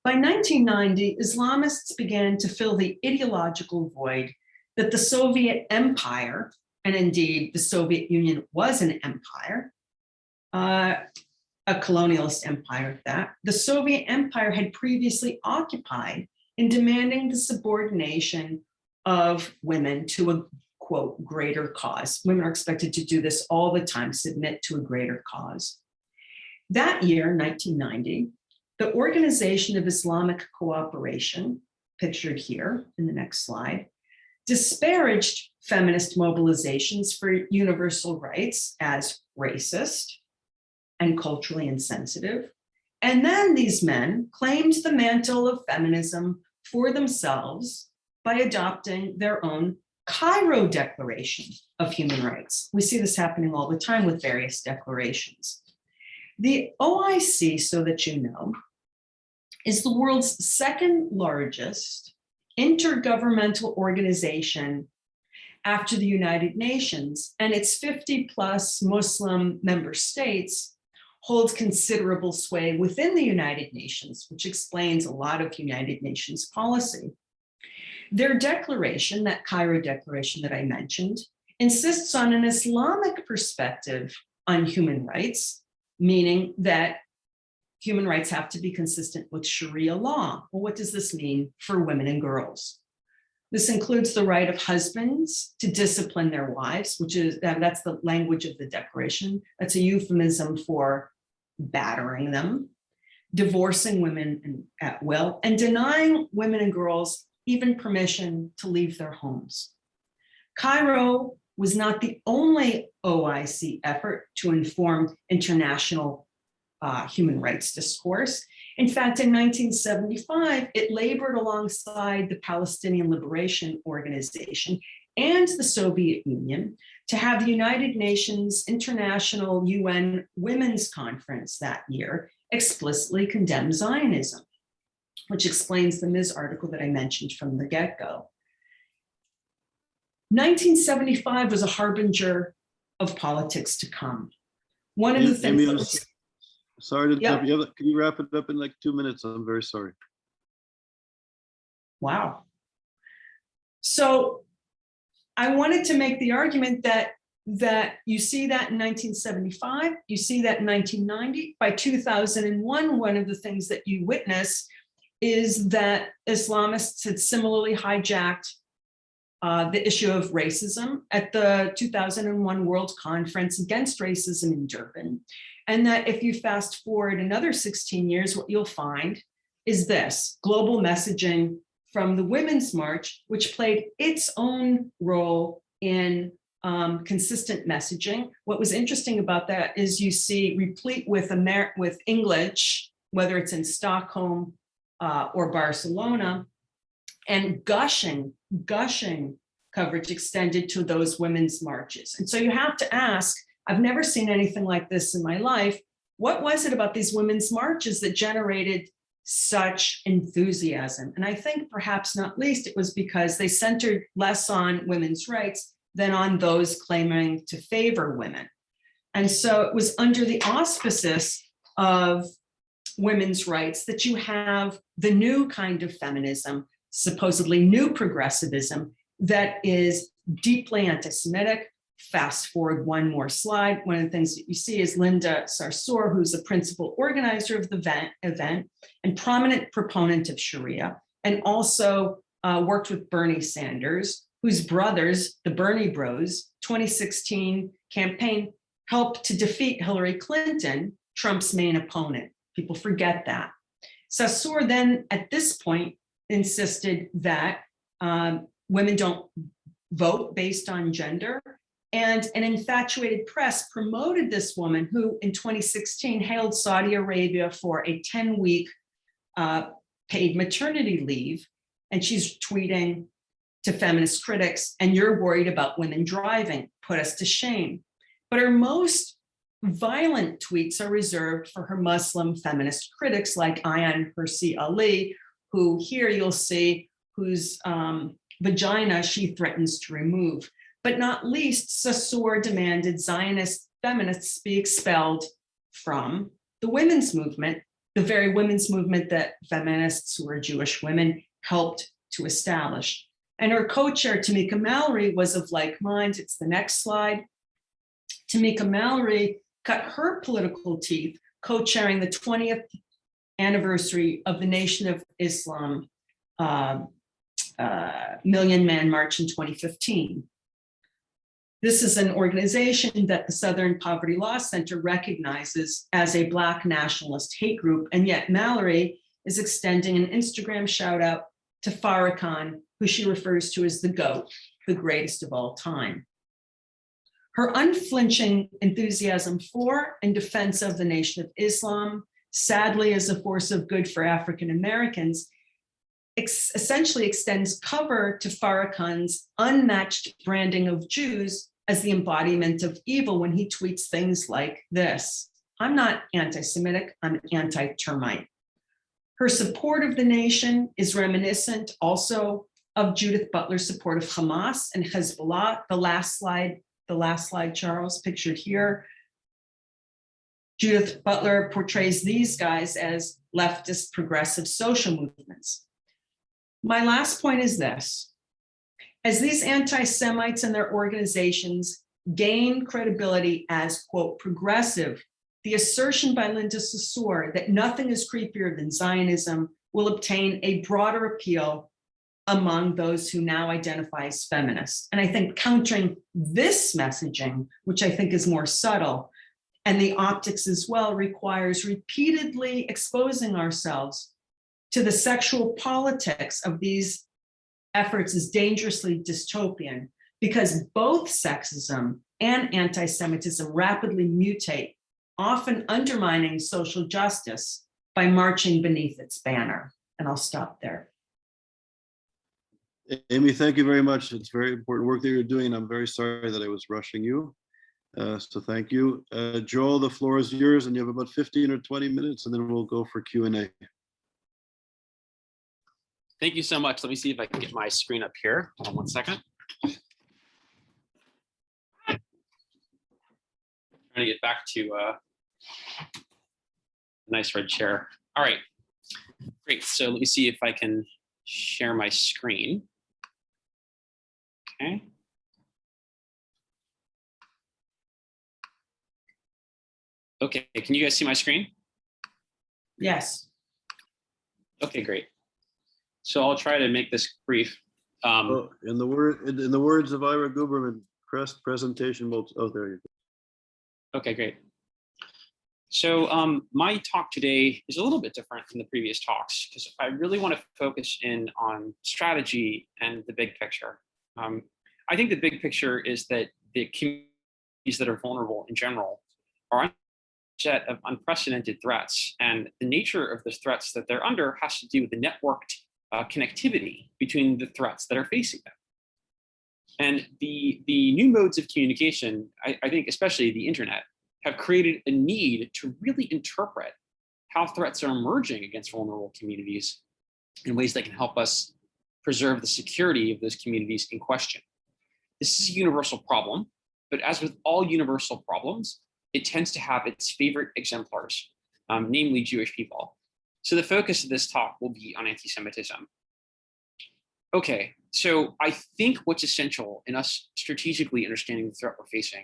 By 1990, Islamists began to fill the ideological void that the Soviet Empire, and indeed the Soviet Union was an empire, a colonialist empire at that, the Soviet Empire had previously occupied in demanding the subordination of women to a, quote, greater cause. Women are expected to do this all the time, submit to a greater cause. That year, 1990, the Organization of Islamic Cooperation, pictured here in the next slide, disparaged feminist mobilizations for universal rights as racist and culturally insensitive. And then these men claimed the mantle of feminism for themselves by adopting their own Cairo Declaration of Human Rights. We see this happening all the time with various declarations. The OIC, so that you know, is the world's second largest intergovernmental organization after the United Nations, and its 50 plus Muslim member states holds considerable sway within the United Nations, which explains a lot of United Nations policy. Their declaration, that Cairo Declaration that I mentioned, insists on an Islamic perspective on human rights, meaning that human rights have to be consistent with Sharia law. Well, what does this mean for women and girls? This includes the right of husbands to discipline their wives, which is, that's the language of the declaration. That's a euphemism for battering them, divorcing women at will, and denying women and girls even permission to leave their homes. Cairo was not the only OIC effort to inform international human rights discourse. In fact, in 1975, it labored alongside the Palestinian Liberation Organization and the Soviet Union to have the United Nations International UN Women's Conference that year explicitly condemn Zionism, which explains the Ms. article that I mentioned from the get-go. 1975 was a harbinger of politics to come. One of the things that was, sorry to Yeah. jump you. Can you wrap it up in like 2 minutes? I'm very sorry. wow. So I wanted to make the argument that that you see that in 1975, you see that in 1990. By 2001, one of the things that you witness is that Islamists had similarly hijacked the issue of racism at the 2001 World Conference Against Racism in Durban. And that if you fast forward another 16 years, what you'll find is this global messaging from the Women's March, which played its own role in consistent messaging. What was interesting about that is you see replete with English, whether it's in Stockholm or Barcelona, and gushing coverage extended to those women's marches. And so you have to ask, I've never seen anything like this in my life. What was it about these women's marches that generated such enthusiasm? And I think perhaps not least, it was because they centered less on women's rights than on those claiming to favor women. And so it was under the auspices of women's rights that you have the new kind of feminism, supposedly new progressivism, that is deeply anti-Semitic. Fast forward one more slide. One of the things that you see is Linda Sarsour, who's the principal organizer of the event and prominent proponent of Sharia, and also worked with Bernie Sanders, whose brothers, the Bernie Bros, 2016 campaign helped to defeat Hillary Clinton, Trump's main opponent. People forget that. Sarsour then, at this point, insisted that women don't vote based on gender. And an infatuated press promoted this woman who in 2016 hailed Saudi Arabia for a 10-week paid maternity leave. And she's tweeting to feminist critics, and you're worried about women driving, put us to shame. But her most violent tweets are reserved for her Muslim feminist critics like Ayan Hirsi Ali, who here you'll see whose vagina she threatens to remove. But not least, Sarsour demanded Zionist feminists be expelled from the women's movement, the very women's movement that feminists who are Jewish women helped to establish. And her co-chair, Tamika Mallory, was of like mind. It's the next slide. Tamika Mallory cut her political teeth co-chairing the 20th anniversary of the Nation of Islam Million Man March in 2015. This is an organization that the Southern Poverty Law Center recognizes as a Black nationalist hate group, and yet Mallory is extending an Instagram shout out to Farrakhan, who she refers to as the GOAT, the greatest of all time. Her unflinching enthusiasm for and defense of the Nation of Islam, sadly as a force of good for African Americans, essentially extends cover to Farrakhan's unmatched branding of Jews as the embodiment of evil when he tweets things like this: I'm not anti-Semitic, I'm anti-termite. Her support of the nation is reminiscent also of Judith Butler's support of Hamas and Hezbollah. The last slide, Charles, pictured here. Judith Butler portrays these guys as leftist progressive social movements. My last point is this: as these anti-Semites and their organizations gain credibility as, quote, progressive, the assertion by Linda Sarsour that nothing is creepier than Zionism will obtain a broader appeal among those who now identify as feminists. And I think countering this messaging, which I think is more subtle, and the optics as well, requires repeatedly exposing ourselves to the sexual politics of these efforts is dangerously dystopian, because both sexism and anti-Semitism rapidly mutate, often undermining social justice by marching beneath its banner. And I'll stop there. Amy, thank you very much. It's very important work that you're doing. I'm very sorry that I was rushing you. So thank you. Joel, the floor is yours, and you have about 15 or 20 minutes, and then we'll go for Q&A. Thank you so much. Let me see if I can get my screen up here. Hold on one second. Trying to get back to a nice red chair. All right, great. So let me see if I can share my screen. Okay. Okay, can you guys see my screen? Yes. Okay, great. So I'll try to make this brief. Oh, in the words of Ira Guberman, presentation mode. Oh, there you go. Okay, great. So my talk today is a little bit different from the previous talks because I really want to focus in on strategy and the big picture. I think the big picture is that the communities that are vulnerable in general are under a set of unprecedented threats, and the nature of the threats that they're under has to do with the networked connectivity between the threats that are facing them. And the new modes of communication, I think especially the internet, have created a need to really interpret how threats are emerging against vulnerable communities in ways that can help us preserve the security of those communities in question. This is a universal problem, but as with all universal problems, it tends to have its favorite exemplars, namely Jewish people. So the focus of this talk will be on anti-Semitism. Okay, so I think what's essential in us strategically understanding the threat we're facing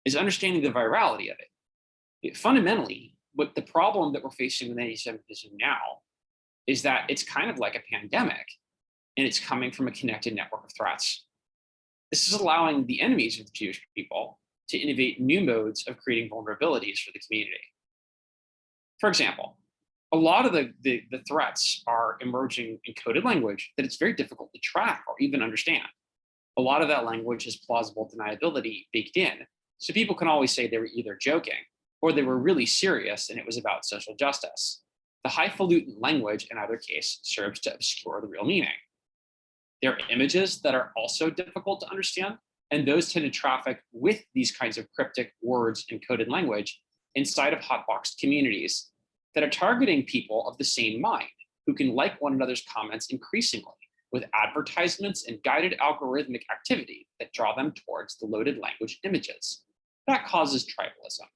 is understanding the virality of it. Fundamentally, what the problem that we're facing with anti-Semitism now is that it's kind of like a pandemic, and it's coming from a connected network of threats. This is allowing the enemies of the Jewish people to innovate new modes of creating vulnerabilities for the community. For example, a lot of the threats are emerging in coded language that it's very difficult to track or even understand. A lot of that language has plausible deniability baked in, so people can always say they were either joking or they were really serious and it was about social justice. The highfalutin language in either case serves to obscure the real meaning. There are images that are also difficult to understand, and those tend to traffic with these kinds of cryptic words in coded language inside of hotboxed communities that are targeting people of the same mind who can like one another's comments increasingly with advertisements and guided algorithmic activity that draw them towards the loaded language images. That causes tribalism.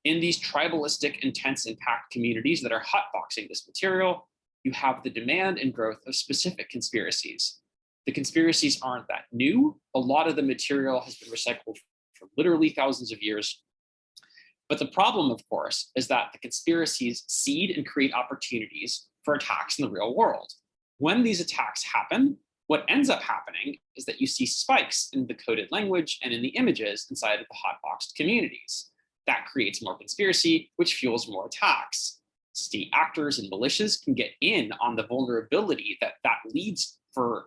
In these tribalistic, intense impact communities that are hotboxing this material, you have the demand and growth of specific conspiracies. The conspiracies aren't that new. A lot of the material has been recycled for literally thousands of years. But the problem, of course, is that the conspiracies seed and create opportunities for attacks in the real world. When these attacks happen, what ends up happening is that you see spikes in the coded language and in the images inside of the hotboxed communities. That creates more conspiracy, which fuels more attacks. State actors and militias can get in on the vulnerability that leads for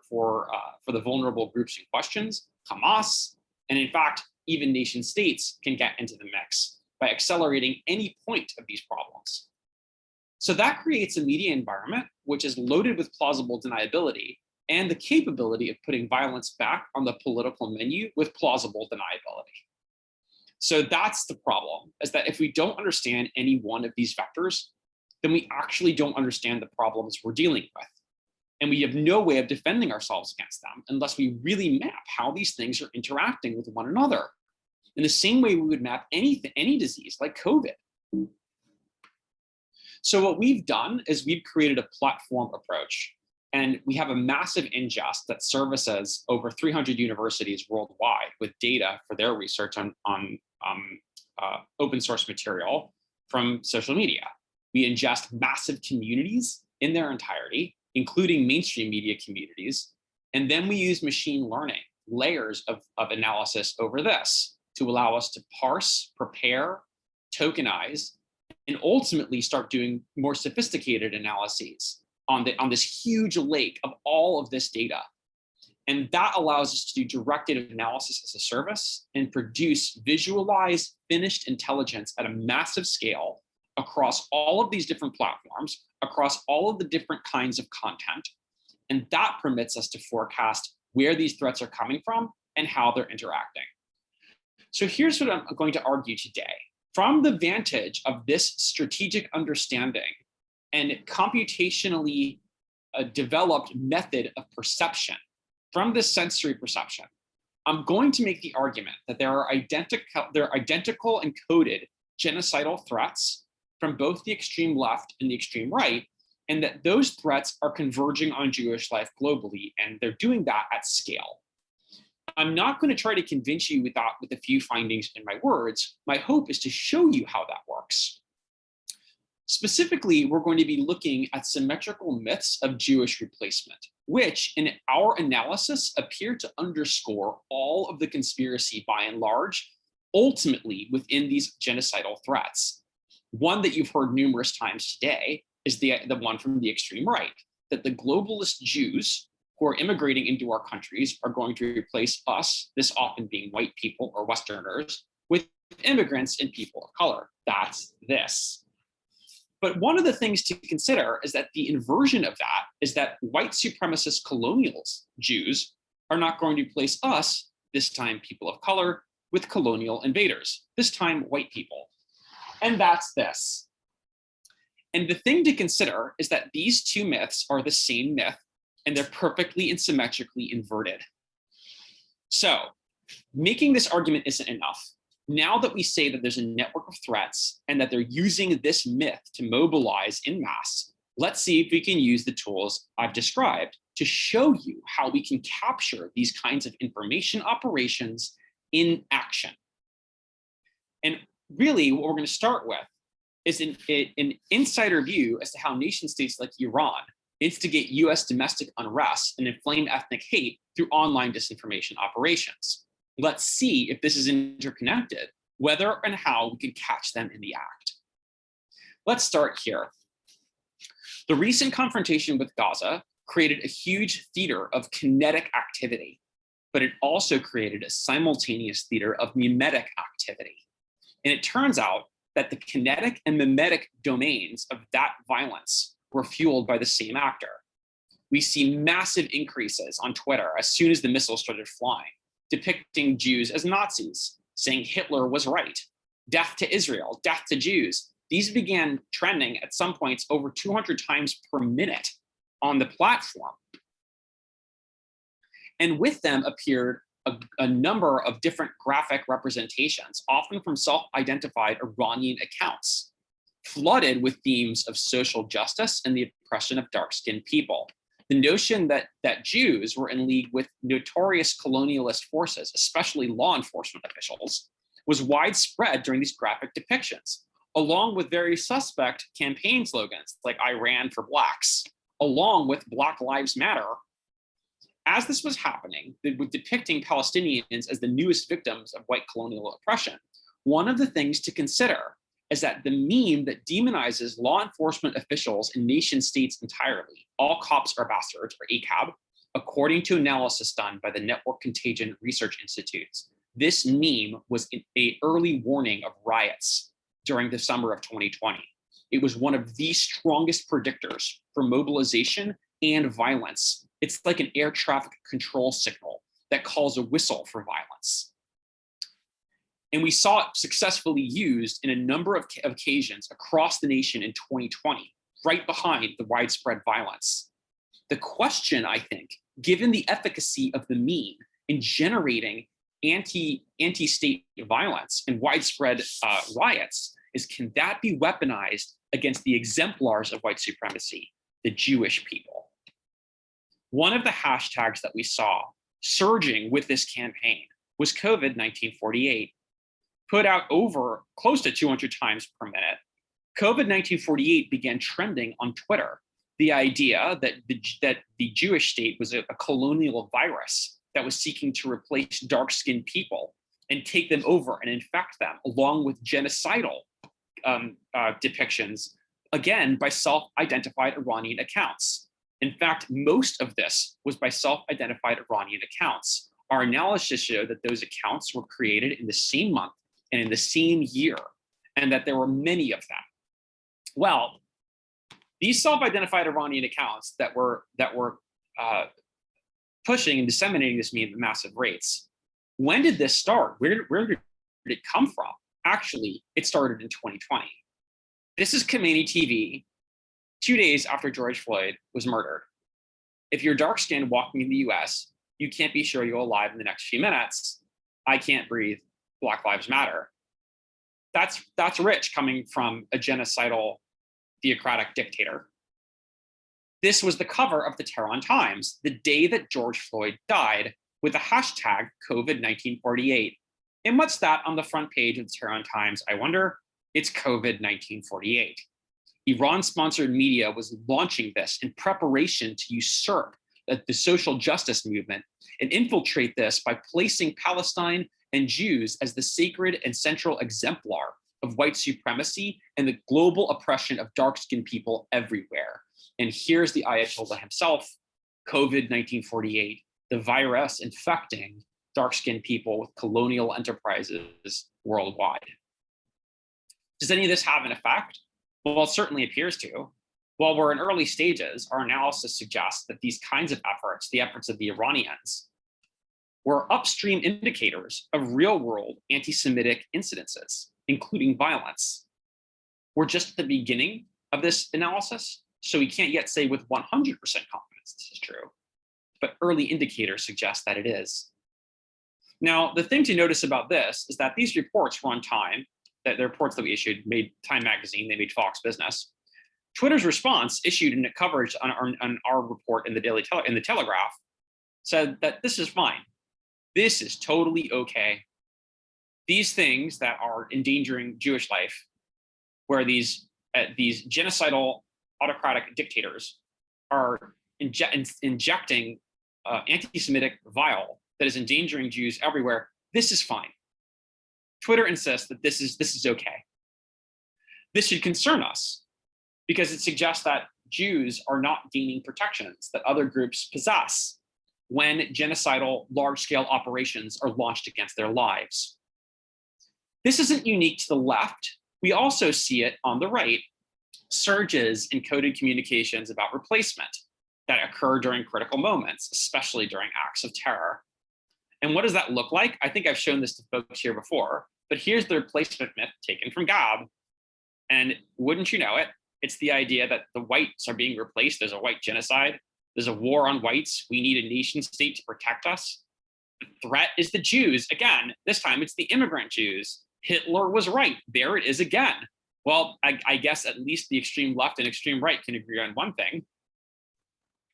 the vulnerable groups in questions, Hamas, and in fact, even nation states can get into the mix by accelerating any point of these problems. So that creates a media environment which is loaded with plausible deniability and the capability of putting violence back on the political menu with plausible deniability. So that's the problem, is that if we don't understand any one of these vectors, then we actually don't understand the problems we're dealing with. And we have no way of defending ourselves against them unless we really map how these things are interacting with one another in the same way we would map any disease like COVID. So what we've done is we've created a platform approach, and we have a massive ingest that services over 300 universities worldwide with data for their research on open source material from social media. We ingest massive communities in their entirety, including mainstream media communities. And then we use machine learning layers of analysis over this to allow us to parse, prepare, tokenize, and ultimately start doing more sophisticated analyses on this huge lake of all of this data. And that allows us to do directed analysis as a service and produce visualized, finished intelligence at a massive scale across all of these different platforms, across all of the different kinds of content. And that permits us to forecast where these threats are coming from and how they're interacting. So here's what I'm going to argue today. From the vantage of this strategic understanding and computationally developed method of perception, from this sensory perception, I'm going to make the argument that there are identical and coded genocidal threats from both the extreme left and the extreme right, and that those threats are converging on Jewish life globally, and they're doing that at scale. I'm not going to try to convince you with a few findings in my words. My hope is to show you how that works. Specifically, we're going to be looking at symmetrical myths of Jewish replacement, which in our analysis appear to underscore all of the conspiracy by and large, ultimately within these genocidal threats. One that you've heard numerous times today is the one from the extreme right, that the globalist Jews who are immigrating into our countries are going to replace us, this often being white people or Westerners, with immigrants and people of color. That's this. But one of the things to consider is that the inversion of that is that white supremacist colonials, Jews, are not going to replace us, this time people of color, with colonial invaders, this time white people. And that's this. And the thing to consider is that these two myths are the same myth, and they're perfectly and symmetrically inverted. So making this argument isn't enough. Now that we say that there's a network of threats and that they're using this myth to mobilize en masse, let's see if we can use the tools I've described to show you how we can capture these kinds of information operations in action. And really what we're going to start with is an insider view as to how nation states like Iran instigate US domestic unrest and inflame ethnic hate through online disinformation operations. Let's see if this is interconnected, whether and how we can catch them in the act. Let's start here. The recent confrontation with Gaza created a huge theater of kinetic activity, but it also created a simultaneous theater of mimetic activity. And it turns out that the kinetic and mimetic domains of that violence were fueled by the same actor. We see massive increases on Twitter as soon as the missiles started flying, depicting Jews as Nazis, saying Hitler was right, death to Israel, death to Jews. These began trending at some points over 200 times per minute on the platform. And with them appeared a number of different graphic representations, often from self-identified Iranian accounts, flooded with themes of social justice and the oppression of dark-skinned people. The notion that Jews were in league with notorious colonialist forces, especially law enforcement officials, was widespread during these graphic depictions, along with very suspect campaign slogans like "I ran for blacks," along with "Black Lives Matter." As this was happening, with depicting Palestinians as the newest victims of white colonial oppression, one of the things to consider is that the meme that demonizes law enforcement officials and nation states entirely, all cops are bastards, or ACAB, according to analysis done by the Network Contagion Research Institutes, this meme was an early warning of riots during the summer of 2020. It was one of the strongest predictors for mobilization and violence. It's like an air traffic control signal that calls a whistle for violence. And we saw it successfully used in a number of occasions across the nation in 2020, right behind the widespread violence. The question, I think, given the efficacy of the meme in generating anti-state violence and widespread riots, is can that be weaponized against the exemplars of white supremacy, the Jewish people? One of the hashtags that we saw surging with this campaign was COVID-1948. Put out over close to 200 times per minute, COVID-1948 began trending on Twitter. The idea that the Jewish state was a colonial virus that was seeking to replace dark-skinned people and take them over and infect them, along with genocidal depictions, again, by self-identified Iranian accounts. In fact, most of this was by self-identified Iranian accounts. Our analysis showed that those accounts were created in the same month and in the same year, and that there were many of them. Well, these self-identified Iranian accounts that were pushing and disseminating this meme at massive rates, when did this start? Where did it come from? Actually, it started in 2020. This is Khomeini TV, 2 days after George Floyd was murdered. If you're dark-skinned walking in the US, you can't be sure you're alive in the next few minutes. I can't breathe. Black Lives Matter. That's rich coming from a genocidal theocratic dictator. This was the cover of the Tehran Times the day that George Floyd died with the hashtag COVID-1948. And what's that on the front page of the Tehran Times, I wonder? It's COVID-1948. Iran-sponsored media was launching this in preparation to usurp the social justice movement and infiltrate this by placing Palestine and Jews as the sacred and central exemplar of white supremacy and the global oppression of dark-skinned people everywhere. And here's the Ayatollah himself, COVID-1948, the virus infecting dark-skinned people with colonial enterprises worldwide. Does any of this have an effect? Well, it certainly appears to. While we're in early stages, our analysis suggests that these kinds of efforts, the efforts of the Iranians, were upstream indicators of real-world anti-Semitic incidences, including violence. We're just at the beginning of this analysis, so we can't yet say with 100% confidence this is true, but early indicators suggest that it is. Now, the thing to notice about this is that these reports were on Time, that the reports that we issued made Time Magazine, they made Fox Business. Twitter's response, issued in a coverage on our report in the Telegraph, said that this is fine. This is totally okay. These things that are endangering Jewish life, where these genocidal autocratic dictators are injecting anti-Semitic vile that is endangering Jews everywhere, this is fine. Twitter insists that this is okay. This should concern us because it suggests that Jews are not gaining protections that other groups possess when genocidal large-scale operations are launched against their lives. This isn't unique to the left. We also see it on the right, surges in coded communications about replacement that occur during critical moments, especially during acts of terror. And what does that look like? I think I've shown this to folks here before, but here's the replacement myth taken from Gab. And wouldn't you know it, it's the idea that the whites are being replaced. There's a white genocide. There's a war on whites. We need a nation state to protect us. The threat is the Jews. Again, this time it's the immigrant Jews. Hitler was right. There it is again. Well, I guess at least the extreme left and extreme right can agree on one thing.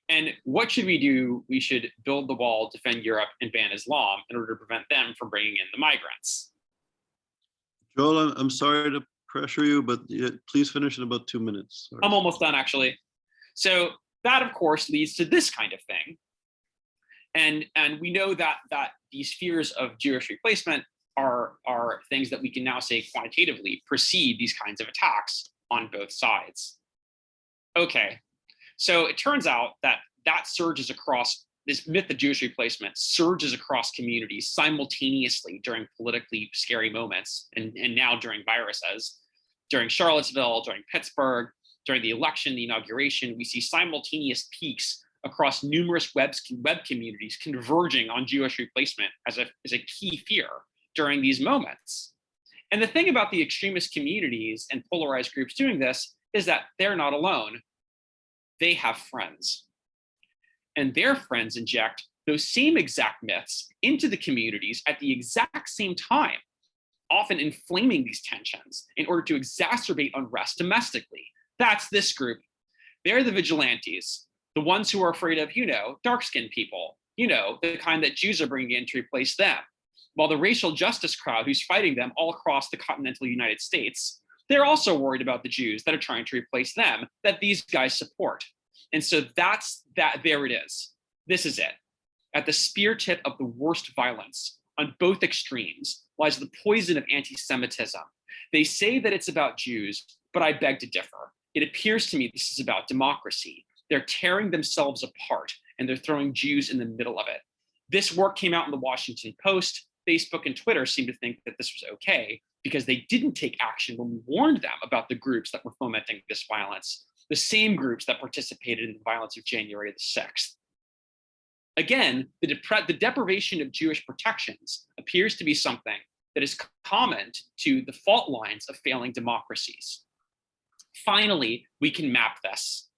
And what should we do? We should build the wall, defend Europe, and ban Islam in order to prevent them from bringing in the migrants. Joel, I'm sorry to pressure you, but please finish in about 2 minutes. Sorry. I'm almost done, actually. So that, of course, leads to this kind of thing. And we know that these fears of Jewish replacement are things that we can now say quantitatively precede these kinds of attacks on both sides. Okay, so it turns out that surges across, this myth of Jewish replacement surges across communities simultaneously during politically scary moments, and now during viruses. During Charlottesville, during Pittsburgh, during the election, the inauguration, we see simultaneous peaks across numerous web communities converging on Jewish replacement as a key fear during these moments. And the thing about the extremist communities and polarized groups doing this is that they're not alone. They have friends. And their friends inject those same exact myths into the communities at the exact same time, often inflaming these tensions in order to exacerbate unrest domestically. That's this group. They're the vigilantes, the ones who are afraid of, dark-skinned people, the kind that Jews are bringing in to replace them. While the racial justice crowd who's fighting them all across the continental United States, they're also worried about the Jews that are trying to replace them, that these guys support. And so there it is. This is it. At the spear tip of the worst violence on both extremes lies the poison of anti-Semitism. They say that it's about Jews, but I beg to differ. It appears to me this is about democracy. They're tearing themselves apart and they're throwing Jews in the middle of it. This work came out in the Washington Post. Facebook and Twitter seem to think that this was okay because they didn't take action when we warned them about the groups that were fomenting this violence, the same groups that participated in the violence of January the 6th. Again, the deprivation of Jewish protections appears to be something that is common to the fault lines of failing democracies. Finally, we can map this.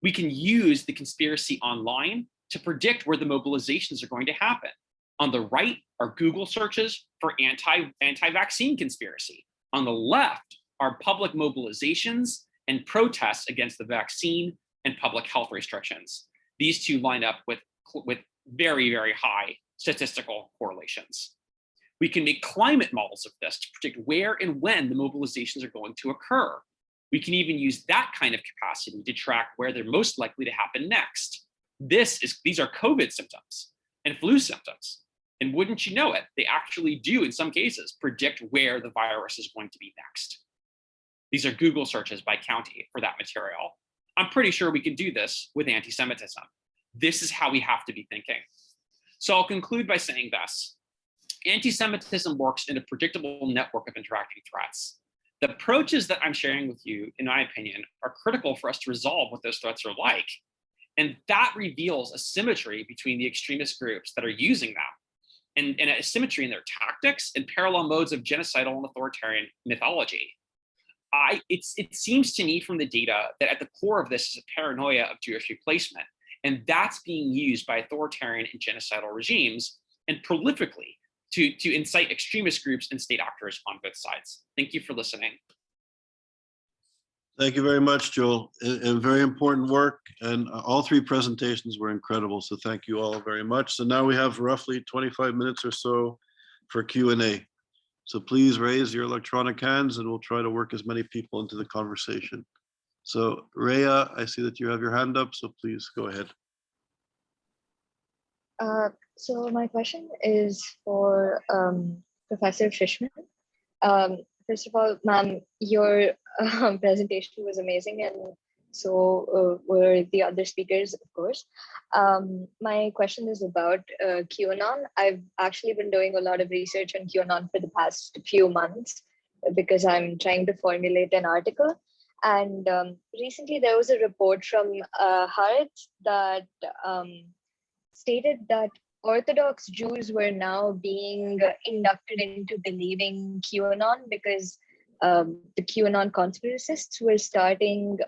We can use the conspiracy online to predict where the mobilizations are going to happen. On the right are Google searches for anti-vaccine conspiracy. On the left are public mobilizations and protests against the vaccine and public health restrictions. These two line up with very, very high statistical correlations. We can make climate models of this to predict where and when the mobilizations are going to occur. We can even use that kind of capacity to track where they're most likely to happen next. These are COVID symptoms and flu symptoms. And wouldn't you know it, they actually do, in some cases, predict where the virus is going to be next. These are Google searches by county for that material. I'm pretty sure we can do this with anti-Semitism. This is how we have to be thinking. So I'll conclude by saying this. Anti-Semitism works in a predictable network of interacting threats. The approaches that I'm sharing with you, in my opinion, are critical for us to resolve what those threats are like. And that reveals a symmetry between the extremist groups that are using them, and a symmetry in their tactics and parallel modes of genocidal and authoritarian mythology. It seems to me from the data that at the core of this is a paranoia of Jewish replacement. And that's being used by authoritarian and genocidal regimes and prolifically to incite extremist groups and state actors on both sides. Thank you for listening. Thank you very much, Joel. And very important work. And all three presentations were incredible. So thank you all very much. So now we have roughly 25 minutes or so for Q&A. So please raise your electronic hands and we'll try to work as many people into the conversation. So Rhea, I see that you have your hand up, so please go ahead. So my question is for Professor Fishman. First of all, ma'am, your presentation was amazing, and so were the other speakers, of course. My question is about QAnon. I've actually been doing a lot of research on QAnon for the past few months because I'm trying to formulate an article. And recently there was a report from Haaretz that stated that Orthodox Jews were now being inducted into believing QAnon because the QAnon conspiracists were starting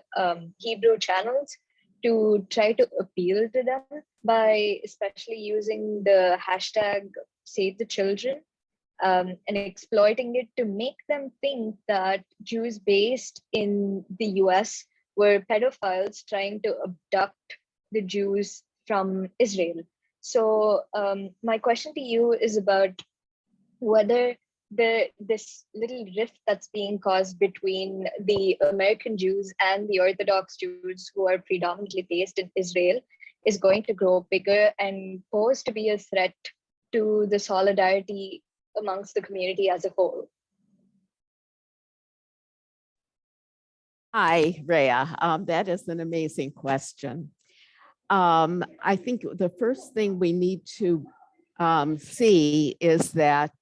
Hebrew channels to try to appeal to them by especially using the hashtag Save the Children and exploiting it to make them think that Jews based in the US were pedophiles trying to abduct the Jews from Israel. So my question to you is about whether this little rift that's being caused between the American Jews and the Orthodox Jews who are predominantly based in Israel is going to grow bigger and pose to be a threat to the solidarity amongst the community as a whole. Hi, Rhea. That is an amazing question. I think the first thing we need to see is that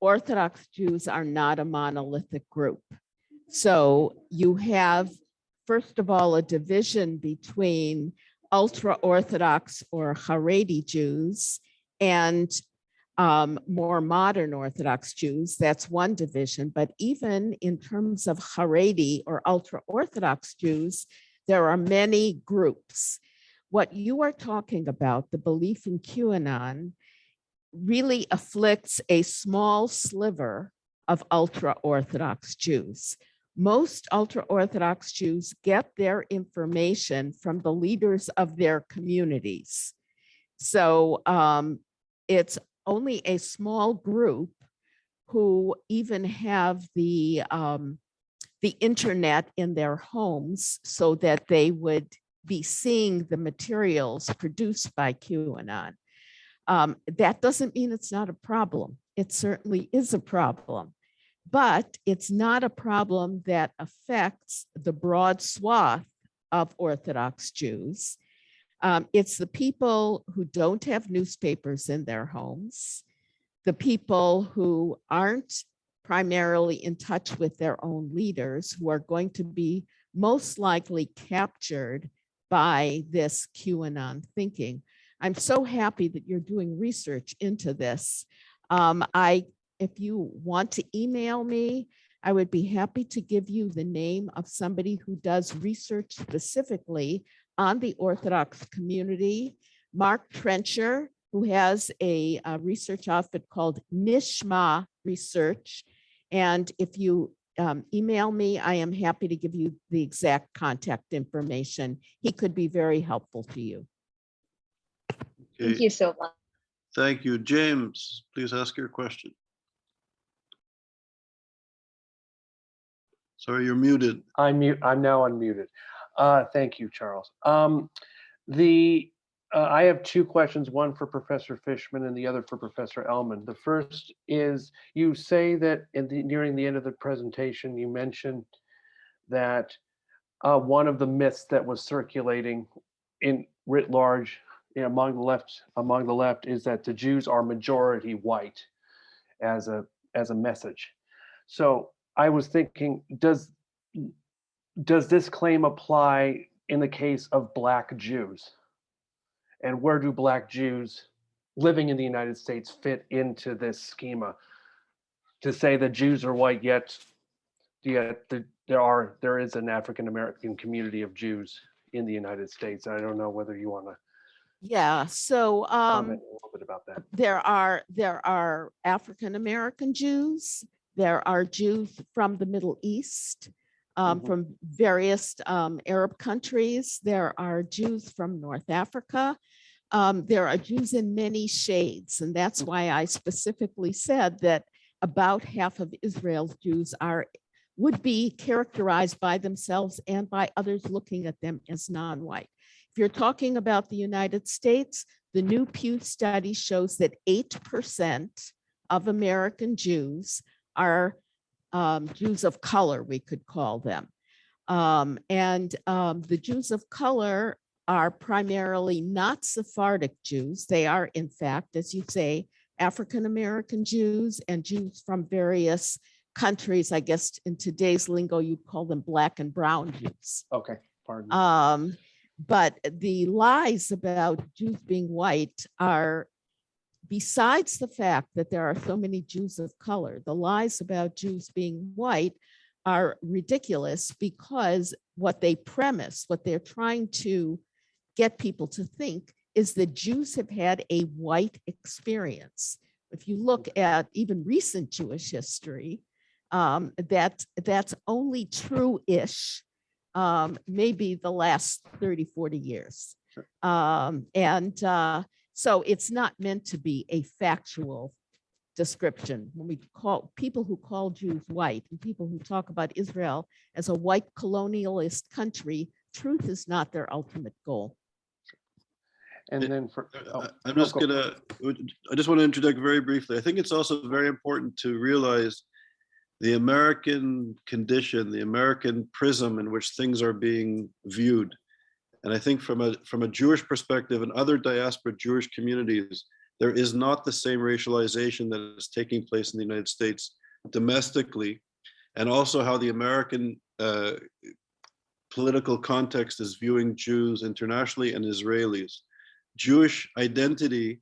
Orthodox Jews are not a monolithic group. So you have, first of all, a division between ultra-Orthodox or Haredi Jews and more modern Orthodox Jews. That's one division. But even in terms of Haredi or ultra-Orthodox Jews, there are many groups. What you are talking about, the belief in QAnon, really afflicts a small sliver of ultra-Orthodox Jews. Most ultra-Orthodox Jews get their information from the leaders of their communities. So it's only a small group who even have the internet in their homes so that they would be seeing the materials produced by QAnon. That doesn't mean it's not a problem. It certainly is a problem, but it's not a problem that affects the broad swath of Orthodox Jews. It's the people who don't have newspapers in their homes, the people who aren't primarily in touch with their own leaders, who are going to be most likely captured by this QAnon thinking. I'm so happy that you're doing research into this. If you want to email me, I would be happy to give you the name of somebody who does research specifically on the Orthodox community, Mark Trencher, who has a research outfit called Nishma Research. And if you email me, I am happy to give you the exact contact information. He could be very helpful to you. Okay. Thank you so much. Thank you. James, please ask your question. Sorry, you're muted. I'm now unmuted. Thank you, Charles. I have two questions, one for Professor Fishman and the other for Professor Ellman. The first is, you say that nearing the end of the presentation, you mentioned that one of the myths that was circulating in writ large among the left is that the Jews are majority white as a message. So I was thinking, does this claim apply in the case of Black Jews? And where do Black Jews living in the United States fit into this schema? To say that Jews are white, yet there is an African American community of Jews in the United States. I don't know whether you want to Yeah, so comment a little bit about that. there are African American Jews. There are Jews from the Middle East, from various Arab countries. There are Jews from North Africa. There are Jews in many shades, and that's why I specifically said that about half of Israel's Jews would be characterized by themselves and by others looking at them as non-white. If you're talking about the United States, the new Pew study shows that 8% of American Jews are Jews of color, we could call them. The Jews of color are primarily not Sephardic Jews. They are, in fact, as you say, African-American Jews and Jews from various countries. I guess in today's lingo, you'd call them Black and brown Jews. Okay, pardon. But the lies about Jews being white are, besides the fact that there are so many Jews of color, the lies about Jews being white are ridiculous because what they premise, what they're trying to get people to think is that Jews have had a white experience. If you look at even recent Jewish history, that's only true-ish, maybe the last 30, 40 years. So it's not meant to be a factual description. When we call people who call Jews white and people who talk about Israel as a white colonialist country, truth is not their ultimate goal. And then for, I just want to interject very briefly. I think it's also very important to realize the American condition, the American prism in which things are being viewed. And I think from a Jewish perspective and other diaspora Jewish communities, there is not the same racialization that is taking place in the United States domestically, and also how the American political context is viewing Jews internationally and Israelis. Jewish identity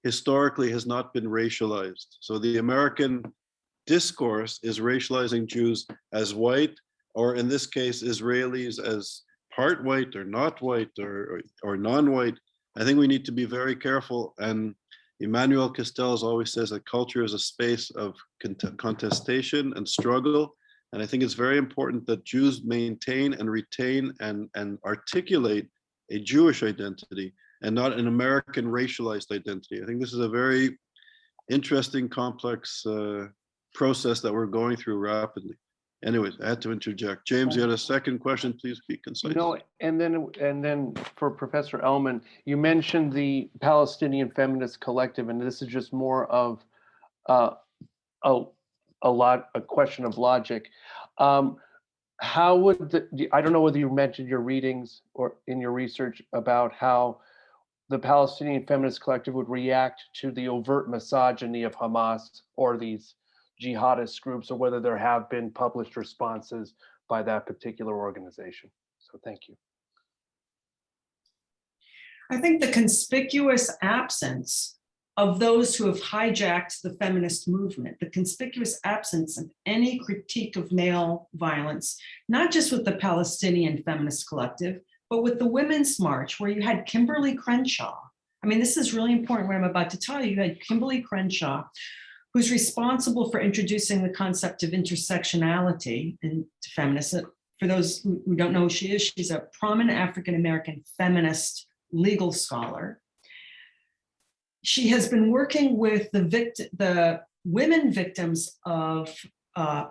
historically has not been racialized. So the American discourse is racializing Jews as white, or in this case, Israelis as part white or not white or non-white. I think we need to be very careful. And Emmanuel Castells always says that culture is a space of contestation and struggle. And I think it's very important that Jews maintain and retain and articulate a Jewish identity and not an American racialized identity. I think this is a very interesting, complex process that we're going through rapidly. Anyways, I had to interject. James, you had a second question, please be concise. No, and then for Professor Ellman, you mentioned the Palestinian Feminist Collective, and this is just more of a question of logic. How would I don't know whether you mentioned your readings or in your research about how the Palestinian Feminist Collective would react to the overt misogyny of Hamas or these jihadist groups, or whether there have been published responses by that particular organization. So thank you. I think the conspicuous absence of those who have hijacked the feminist movement, the conspicuous absence of any critique of male violence, not just with the Palestinian Feminist Collective, but with the Women's March, where you had Kimberly Crenshaw. I mean, this is really important what I'm about to tell you. You had Kimberly Crenshaw, who's responsible for introducing the concept of intersectionality into feminism. For those who don't know who she is, she's a prominent African-American feminist legal scholar. She has been working with the women victims of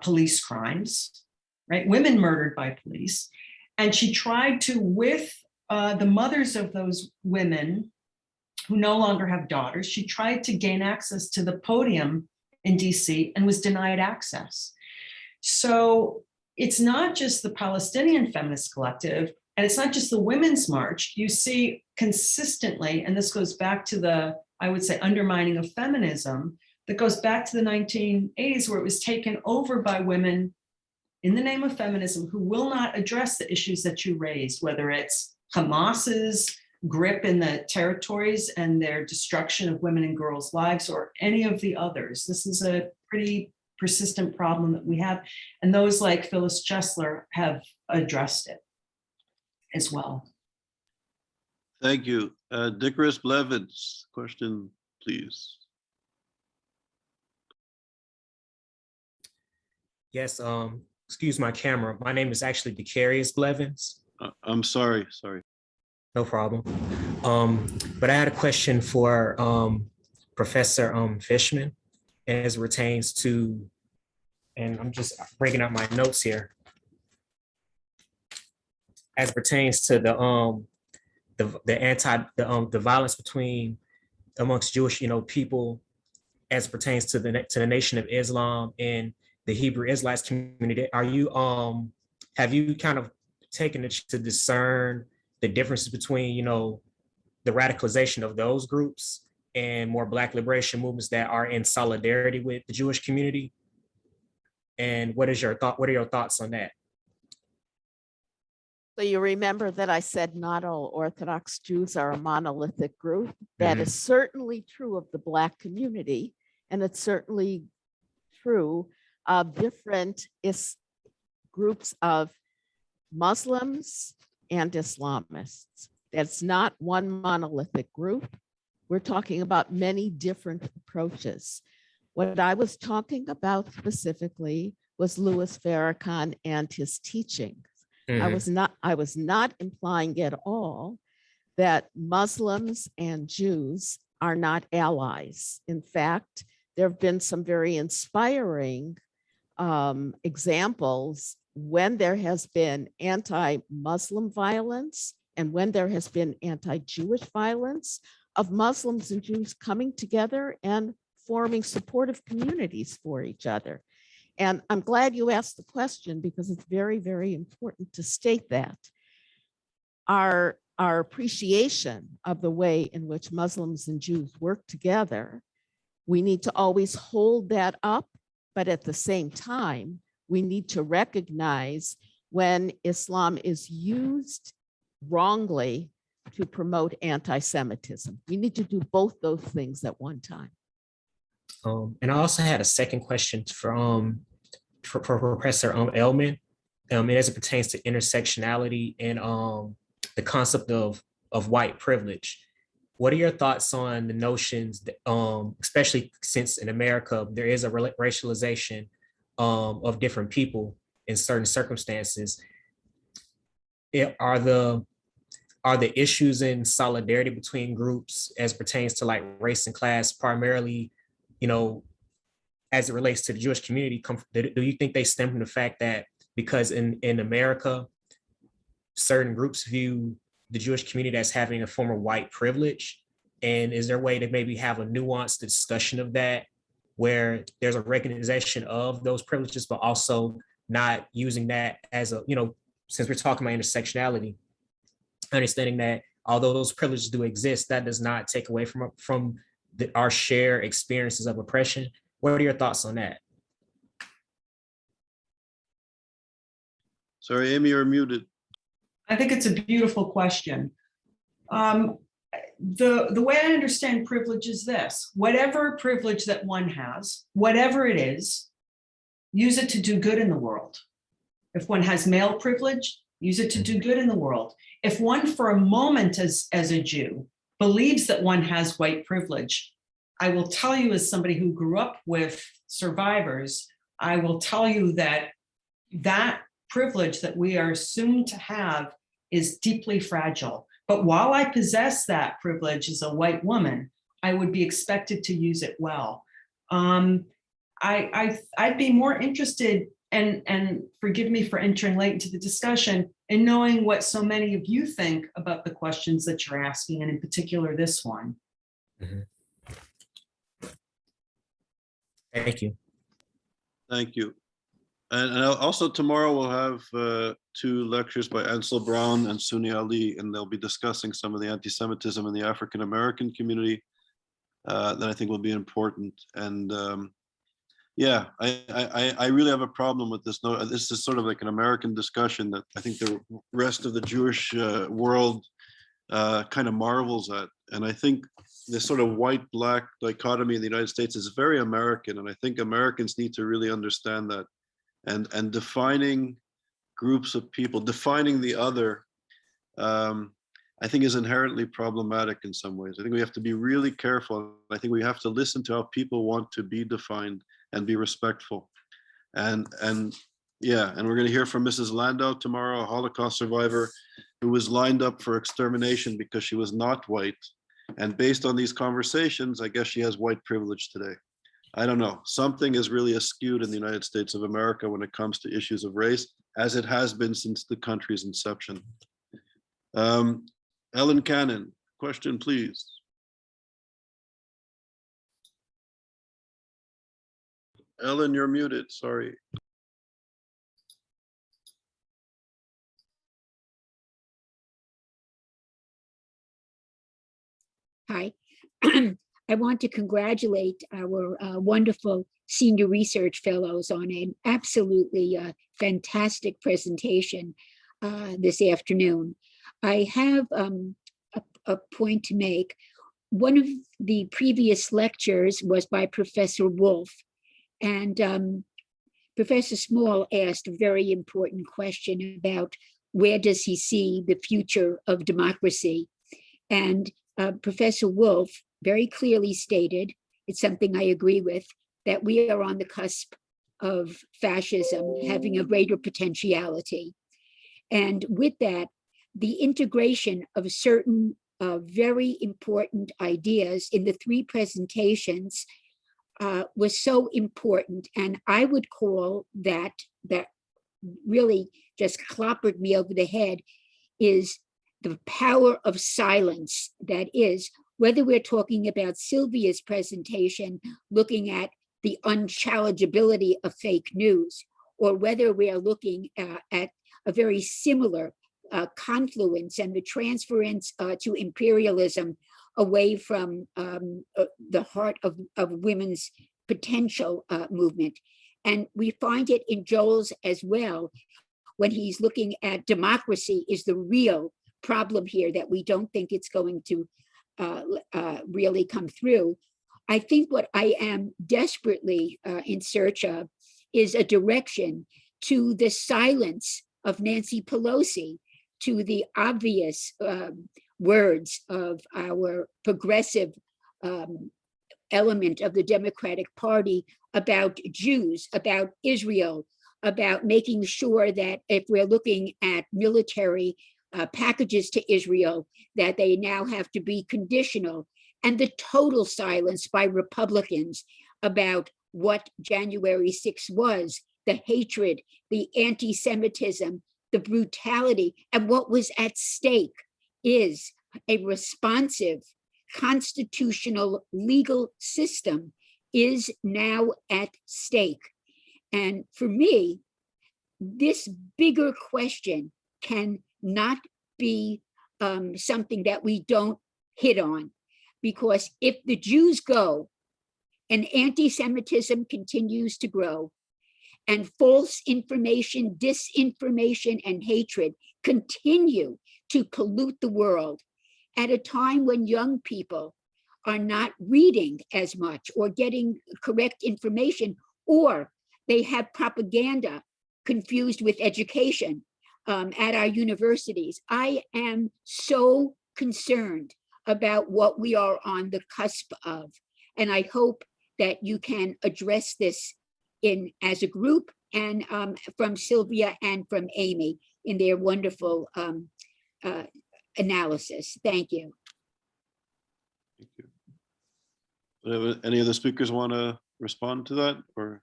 police crimes, right? Women murdered by police. And she tried to, with the mothers of those women who no longer have daughters, she tried to gain access to the podium in DC and was denied access. So it's not just the Palestinian Feminist Collective, and it's not just the Women's March. You see consistently, and this goes back to the, I would say, undermining of feminism, that goes back to the 1980s, where it was taken over by women in the name of feminism who will not address the issues that you raised, whether it's Hamas's grip in the territories and their destruction of women and girls' lives, or any of the others. This is a pretty persistent problem that we have. And those like Phyllis Chesler have addressed it as well. Thank you. Dickoris Blevins, question, please. Yes, excuse my camera. My name is actually Dicarius Blevins. I'm sorry. No problem. But I had a question for Professor Fishman as it pertains to, and I'm just breaking out my notes here. As it pertains to the violence amongst Jewish, people, as it pertains to the Nation of Islam and the Hebrew Israelites community. Have you kind of taken it to discern the differences between, the radicalization of those groups and more Black liberation movements that are in solidarity with the Jewish community? And what are your thoughts on that? So you remember that I said not all Orthodox Jews are a monolithic group. That is certainly true of the Black community, and it's certainly true of different groups of Muslims and Islamists. That's not one monolithic group. We're talking about many different approaches. What I was talking about specifically was Louis Farrakhan and his teachings. Mm-hmm. I was not implying at all that Muslims and Jews are not allies. In fact, there have been some very inspiring examples when there has been anti-Muslim violence and when there has been anti-Jewish violence, of Muslims and Jews coming together and forming supportive communities for each other. And I'm glad you asked the question, because it's very, very important to state that. Our appreciation of the way in which Muslims and Jews work together, we need to always hold that up, but at the same time, we need to recognize when Islam is used wrongly to promote anti-Semitism. We need to do both those things at one time. And I also had a second question for Professor Elman, as it pertains to intersectionality and the concept of white privilege. What are your thoughts on the notions that, especially since in America, there is a racialization of different people in certain circumstances? Are the issues in solidarity between groups as pertains to like race and class primarily, as it relates to the Jewish community, do you think they stem from the fact that because in America, certain groups view the Jewish community as having a form of white privilege? And is there a way to maybe have a nuanced discussion of that, where there's a recognition of those privileges, but also not using that as a, since we're talking about intersectionality, understanding that although those privileges do exist, that does not take away from our shared experiences of oppression? What are your thoughts on that? Sorry, Amy, you're muted. I think it's a beautiful question. The way I understand privilege is this: whatever privilege that one has, whatever it is, use it to do good in the world. If one has male privilege, use it to do good in the world. If one for a moment as a Jew believes that one has white privilege, I will tell you, as somebody who grew up with survivors, I will tell you that that privilege that we are assumed to have is deeply fragile. But while I possess that privilege as a white woman, I would be expected to use it well. I'd be more interested, and forgive me for entering late into the discussion, in knowing what so many of you think about the questions that you're asking, and in particular this one. Mhm. Thank you. Thank you. And also tomorrow we'll have 2 lectures by Ansel Brown and Suni Ali, and they'll be discussing some of the anti-Semitism in the African-American community that I think will be important. And yeah, I really have a problem with this. No, this is sort of like an American discussion that I think the rest of the Jewish world kind of marvels at. And I think this sort of white-black dichotomy in the United States is very American. And I think Americans need to really understand that. And defining groups of people, defining the other, I think is inherently problematic in some ways. I think we have to be really careful. I think we have to listen to how people want to be defined and be respectful. And yeah, and we're going to hear from Mrs. Landau tomorrow, a Holocaust survivor who was lined up for extermination because she was not white. And based on these conversations, I guess she has white privilege today. I don't know. Something is really askewed in the United States of America when it comes to issues of race, as it has been since the country's inception. Ellen Cannon, question, please. Ellen, you're muted. Sorry. Hi. I want to congratulate our wonderful senior research fellows on an absolutely fantastic presentation this afternoon. I have a point to make. One of the previous lectures was by Professor Wolf, and Professor Small asked a very important question about where does he see the future of democracy. And Professor Wolf very clearly stated, it's something I agree with, that we are on the cusp of fascism having a greater potentiality. And with that, the integration of certain very important ideas in the 3 presentations was so important. And I would call that really just clobbered me over the head is the power of silence. That is, whether we're talking about Sylvia's presentation, looking at the unchallengeability of fake news, or whether we are looking at a very similar confluence and the transference to imperialism away from the heart of women's potential movement. And we find it in Joel's as well, when he's looking at democracy is the real problem here, that we don't think it's going to really come through. I think what I am desperately in search of is a direction to the silence of Nancy Pelosi, to the obvious words of our progressive element of the Democratic Party about Jews, about Israel, about making sure that if we're looking at military packages to Israel, that they now have to be conditional, and the total silence by Republicans about what January 6th was, the hatred, the anti-Semitism, the brutality, and what was at stake is a responsive constitutional legal system is now at stake. And for me, this bigger question can not be something that we don't hit on, because if the Jews go and anti-Semitism continues to grow and false information, disinformation, and hatred continue to pollute the world at a time when young people are not reading as much or getting correct information, or they have propaganda confused with education at our universities. I am so concerned about what we are on the cusp of. And I hope that you can address this as a group, and from Sylvia and from Amy in their wonderful analysis. Thank you. Thank you. Any of the speakers want to respond to that or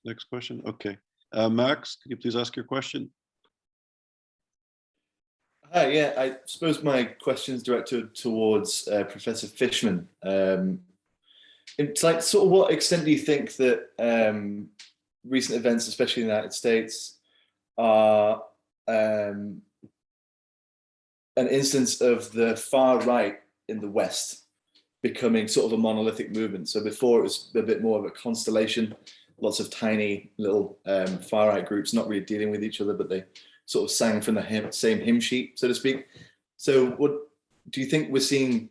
next question? Okay. Max, could you please ask your question? Hi, yeah, I suppose my question is directed towards Professor Fishman. It's like, sort of, what extent do you think that recent events, especially in the United States, are an instance of the far right in the West becoming sort of a monolithic movement? So before it was a bit more of a constellation, lots of tiny little far right groups not really dealing with each other, but they sort of sang from the same hymn sheet, so to speak. So what do you think we're seeing?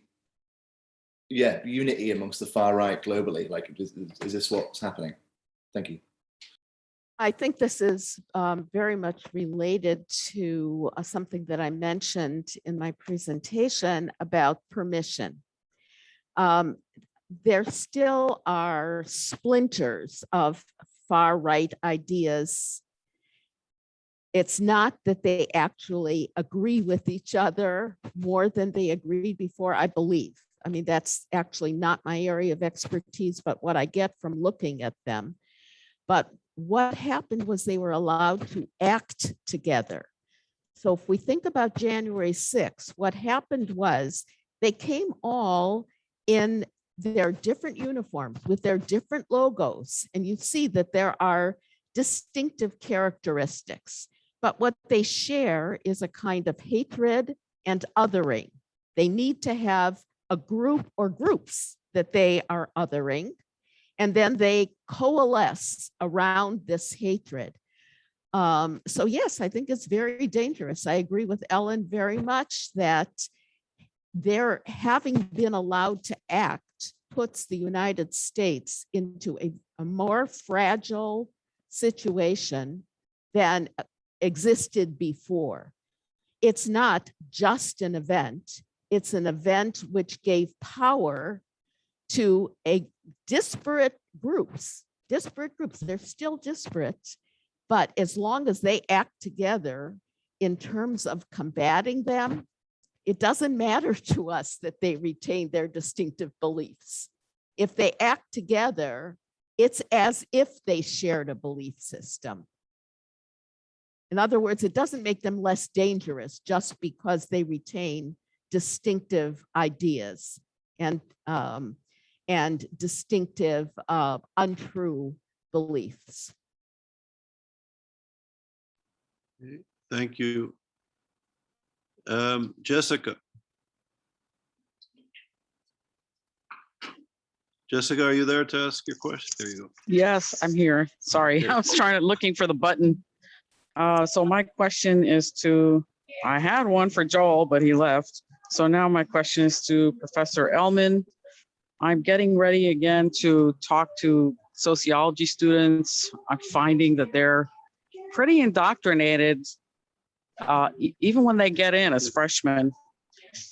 Yeah, unity amongst the far right globally. Like, is this what's happening? Thank you. I think this is very much related to something that I mentioned in my presentation about permission. There still are splinters of far right ideas. It's not that they actually agree with each other more than they agreed before, I believe. I mean, that's actually not my area of expertise, but what I get from looking at them. But what happened was they were allowed to act together. So if we think about January 6th, what happened was they came all in their different uniforms with their different logos. And you see that there are distinctive characteristics. But what they share is a kind of hatred and othering. They need to have a group or groups that they are othering, and then they coalesce around this hatred. So yes, I think it's very dangerous. I agree with Ellen very much that their having been allowed to act puts the United States into a more fragile situation than existed before. It's not just an event. It's an event which gave power to a disparate groups. They're still disparate, but as long as they act together in terms of combating them, it doesn't matter to us that they retain their distinctive beliefs. If they act together, it's as if they shared a belief system. In other words, it doesn't make them less dangerous just because they retain distinctive ideas and distinctive untrue beliefs. Thank you. Jessica. Jessica, are you there to ask your question? There you go. Yes, I'm here. Sorry, Okay. I was looking for the button. So my question is I had one for Joel, but he left. So now my question is to Professor Ellman. I'm getting ready again to talk to sociology students. I'm finding that they're pretty indoctrinated, even when they get in as freshmen.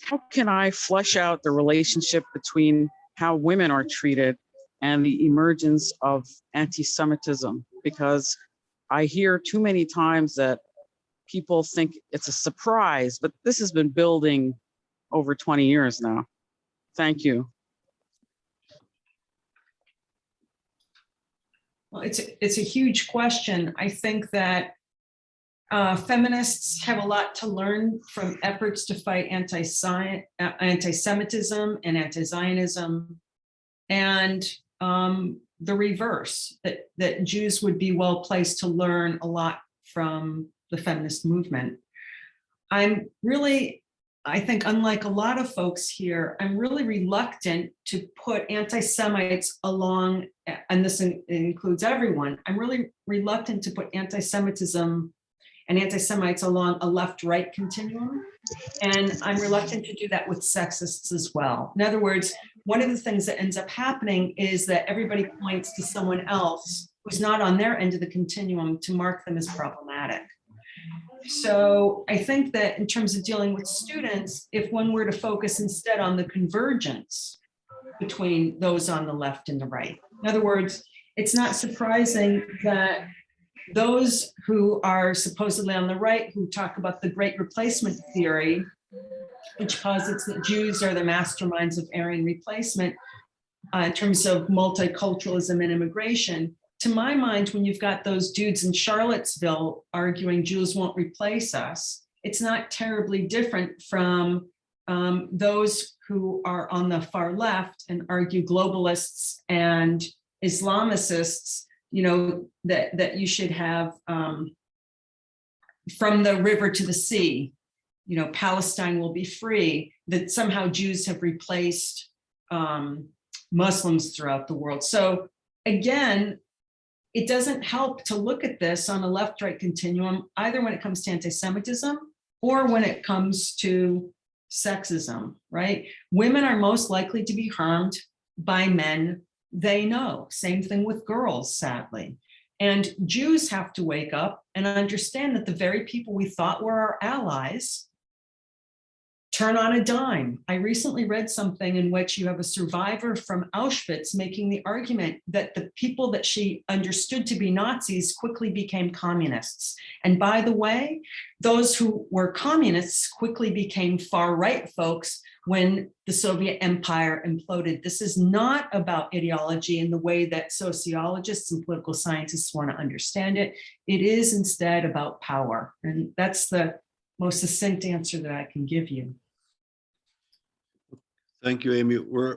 How can I flesh out the relationship between how women are treated and the emergence of anti-Semitism? Because I hear too many times that people think it's a surprise, but this has been building over 20 years now. Thank you. Well, it's a huge question. I think that feminists have a lot to learn from efforts to fight anti-Semitism and anti-Zionism, and the reverse, that Jews would be well placed to learn a lot from the feminist movement. I think unlike a lot of folks here, I'm really reluctant to put anti-Semites along, and this includes everyone, I'm really reluctant to put anti-Semitism and anti-Semites along a left-right continuum. And I'm reluctant to do that with sexists as well. In other words, one of the things that ends up happening is that everybody points to someone else who's not on their end of the continuum to mark them as problematic. So I think that in terms of dealing with students, if one were to focus instead on the convergence between those on the left and the right. In other words, it's not surprising that those who are supposedly on the right, who talk about the Great Replacement theory, which posits that Jews are the masterminds of Aryan replacement, in terms of multiculturalism and immigration. To my mind, when you've got those dudes in Charlottesville arguing Jews won't replace us, it's not terribly different from those who are on the far left and argue globalists and Islamicists, that you should have from the river to the sea, Palestine will be free, that somehow Jews have replaced Muslims throughout the world. So again, it doesn't help to look at this on a left-right continuum, either when it comes to anti-Semitism or when it comes to sexism, right? Women are most likely to be harmed by men they know. Same thing with girls, sadly. And Jews have to wake up and understand that the very people we thought were our allies turn on a dime. I recently read something in which you have a survivor from Auschwitz making the argument that the people that she understood to be Nazis quickly became communists. And by the way, those who were communists quickly became far-right folks when the Soviet Empire imploded. This is not about ideology in the way that sociologists and political scientists want to understand it. It is instead about power. And that's the most succinct answer that I can give you. Thank you, Amy. We're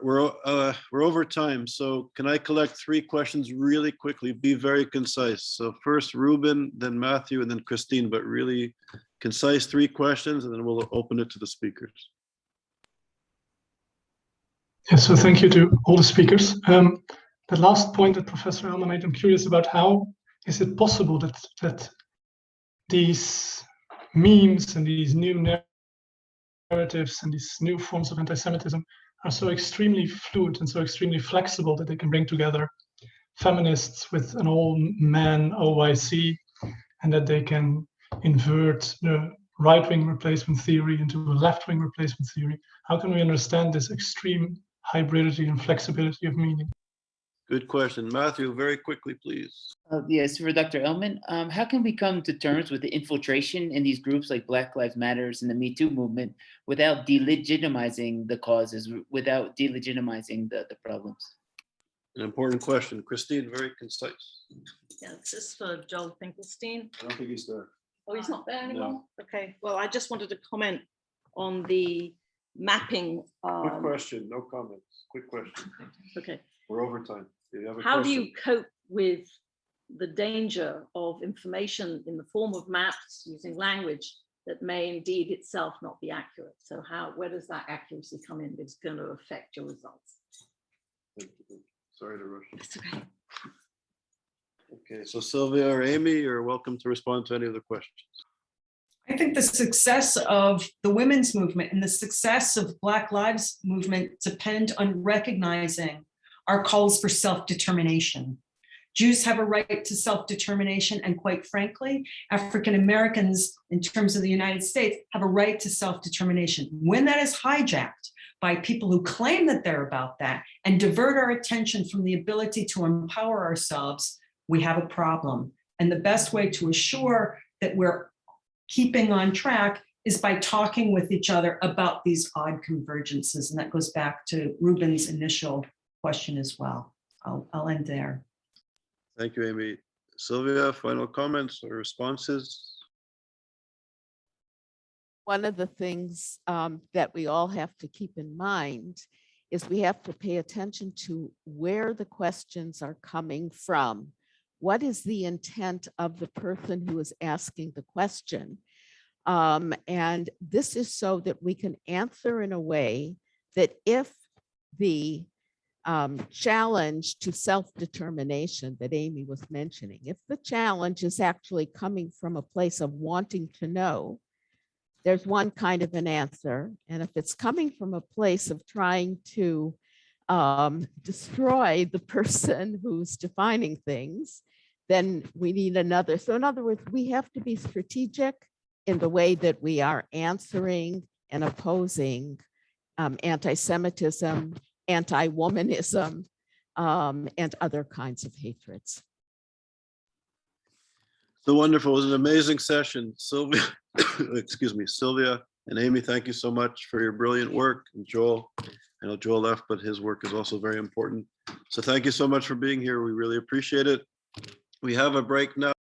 over time, so can I collect 3 questions really quickly? Be very concise. So first Ruben, then Matthew, and then Christine, but really concise 3 questions, and then we'll open it to the speakers. Yeah, so thank you to all the speakers. The last point that Professor Elman made, I'm curious about how is it possible that these memes and these new narratives and these new forms of anti-Semitism are so extremely fluid and so extremely flexible that they can bring together feminists with an all-man OIC, and that they can invert the right-wing replacement theory into a left-wing replacement theory. How can we understand this extreme hybridity and flexibility of meaning? Good question. Matthew, very quickly, please. Yes, for Dr. Elman, how can we come to terms with the infiltration in these groups like Black Lives Matters and the Me Too movement without delegitimizing the causes, without delegitimizing the problems? An important question. Christine, very concise. Yeah, this is for Joel Finkelstein. I don't think he's there. Oh, he's not there anymore? No. Okay, well, I just wanted to comment on the mapping. Quick question, no comments. Quick question. Okay. We're over time. Do you have a How do question? you cope with the danger of information in the form of maps using language that may indeed itself not be accurate? So where does that accuracy come in? It's going to affect your results. Sorry to rush. It's okay. Okay, so Sylvia or Amy, you're welcome to respond to any of the questions. I think the success of the women's movement and the success of Black Lives Movement depend on recognizing our calls for self-determination. Jews have a right to self-determination, and quite frankly, African Americans, in terms of the United States, have a right to self-determination. When that is hijacked by people who claim that they're about that and divert our attention from the ability to empower ourselves, we have a problem. And the best way to assure that we're keeping on track is by talking with each other about these odd convergences. And that goes back to Ruben's initial question as well. I'll end there. Thank you, Amy. Sylvia, final comments or responses? One of the things that we all have to keep in mind is we have to pay attention to where the questions are coming from. What is the intent of the person who is asking the question? And this is so that we can answer in a way that if the challenge to self-determination that Amy was mentioning, if the challenge is actually coming from a place of wanting to know, there's one kind of an answer. And if it's coming from a place of trying to destroy the person who's defining things, then we need another. So in other words, we have to be strategic in the way that we are answering and opposing anti-Semitism, anti-womanism, and other kinds of hatreds. So wonderful. It was an amazing session. Sylvia, excuse me, Sylvia and Amy, thank you so much for your brilliant work. And Joel I know Joel left, but his work is also very important. So thank you so much for being here. We really appreciate it. We have a break now.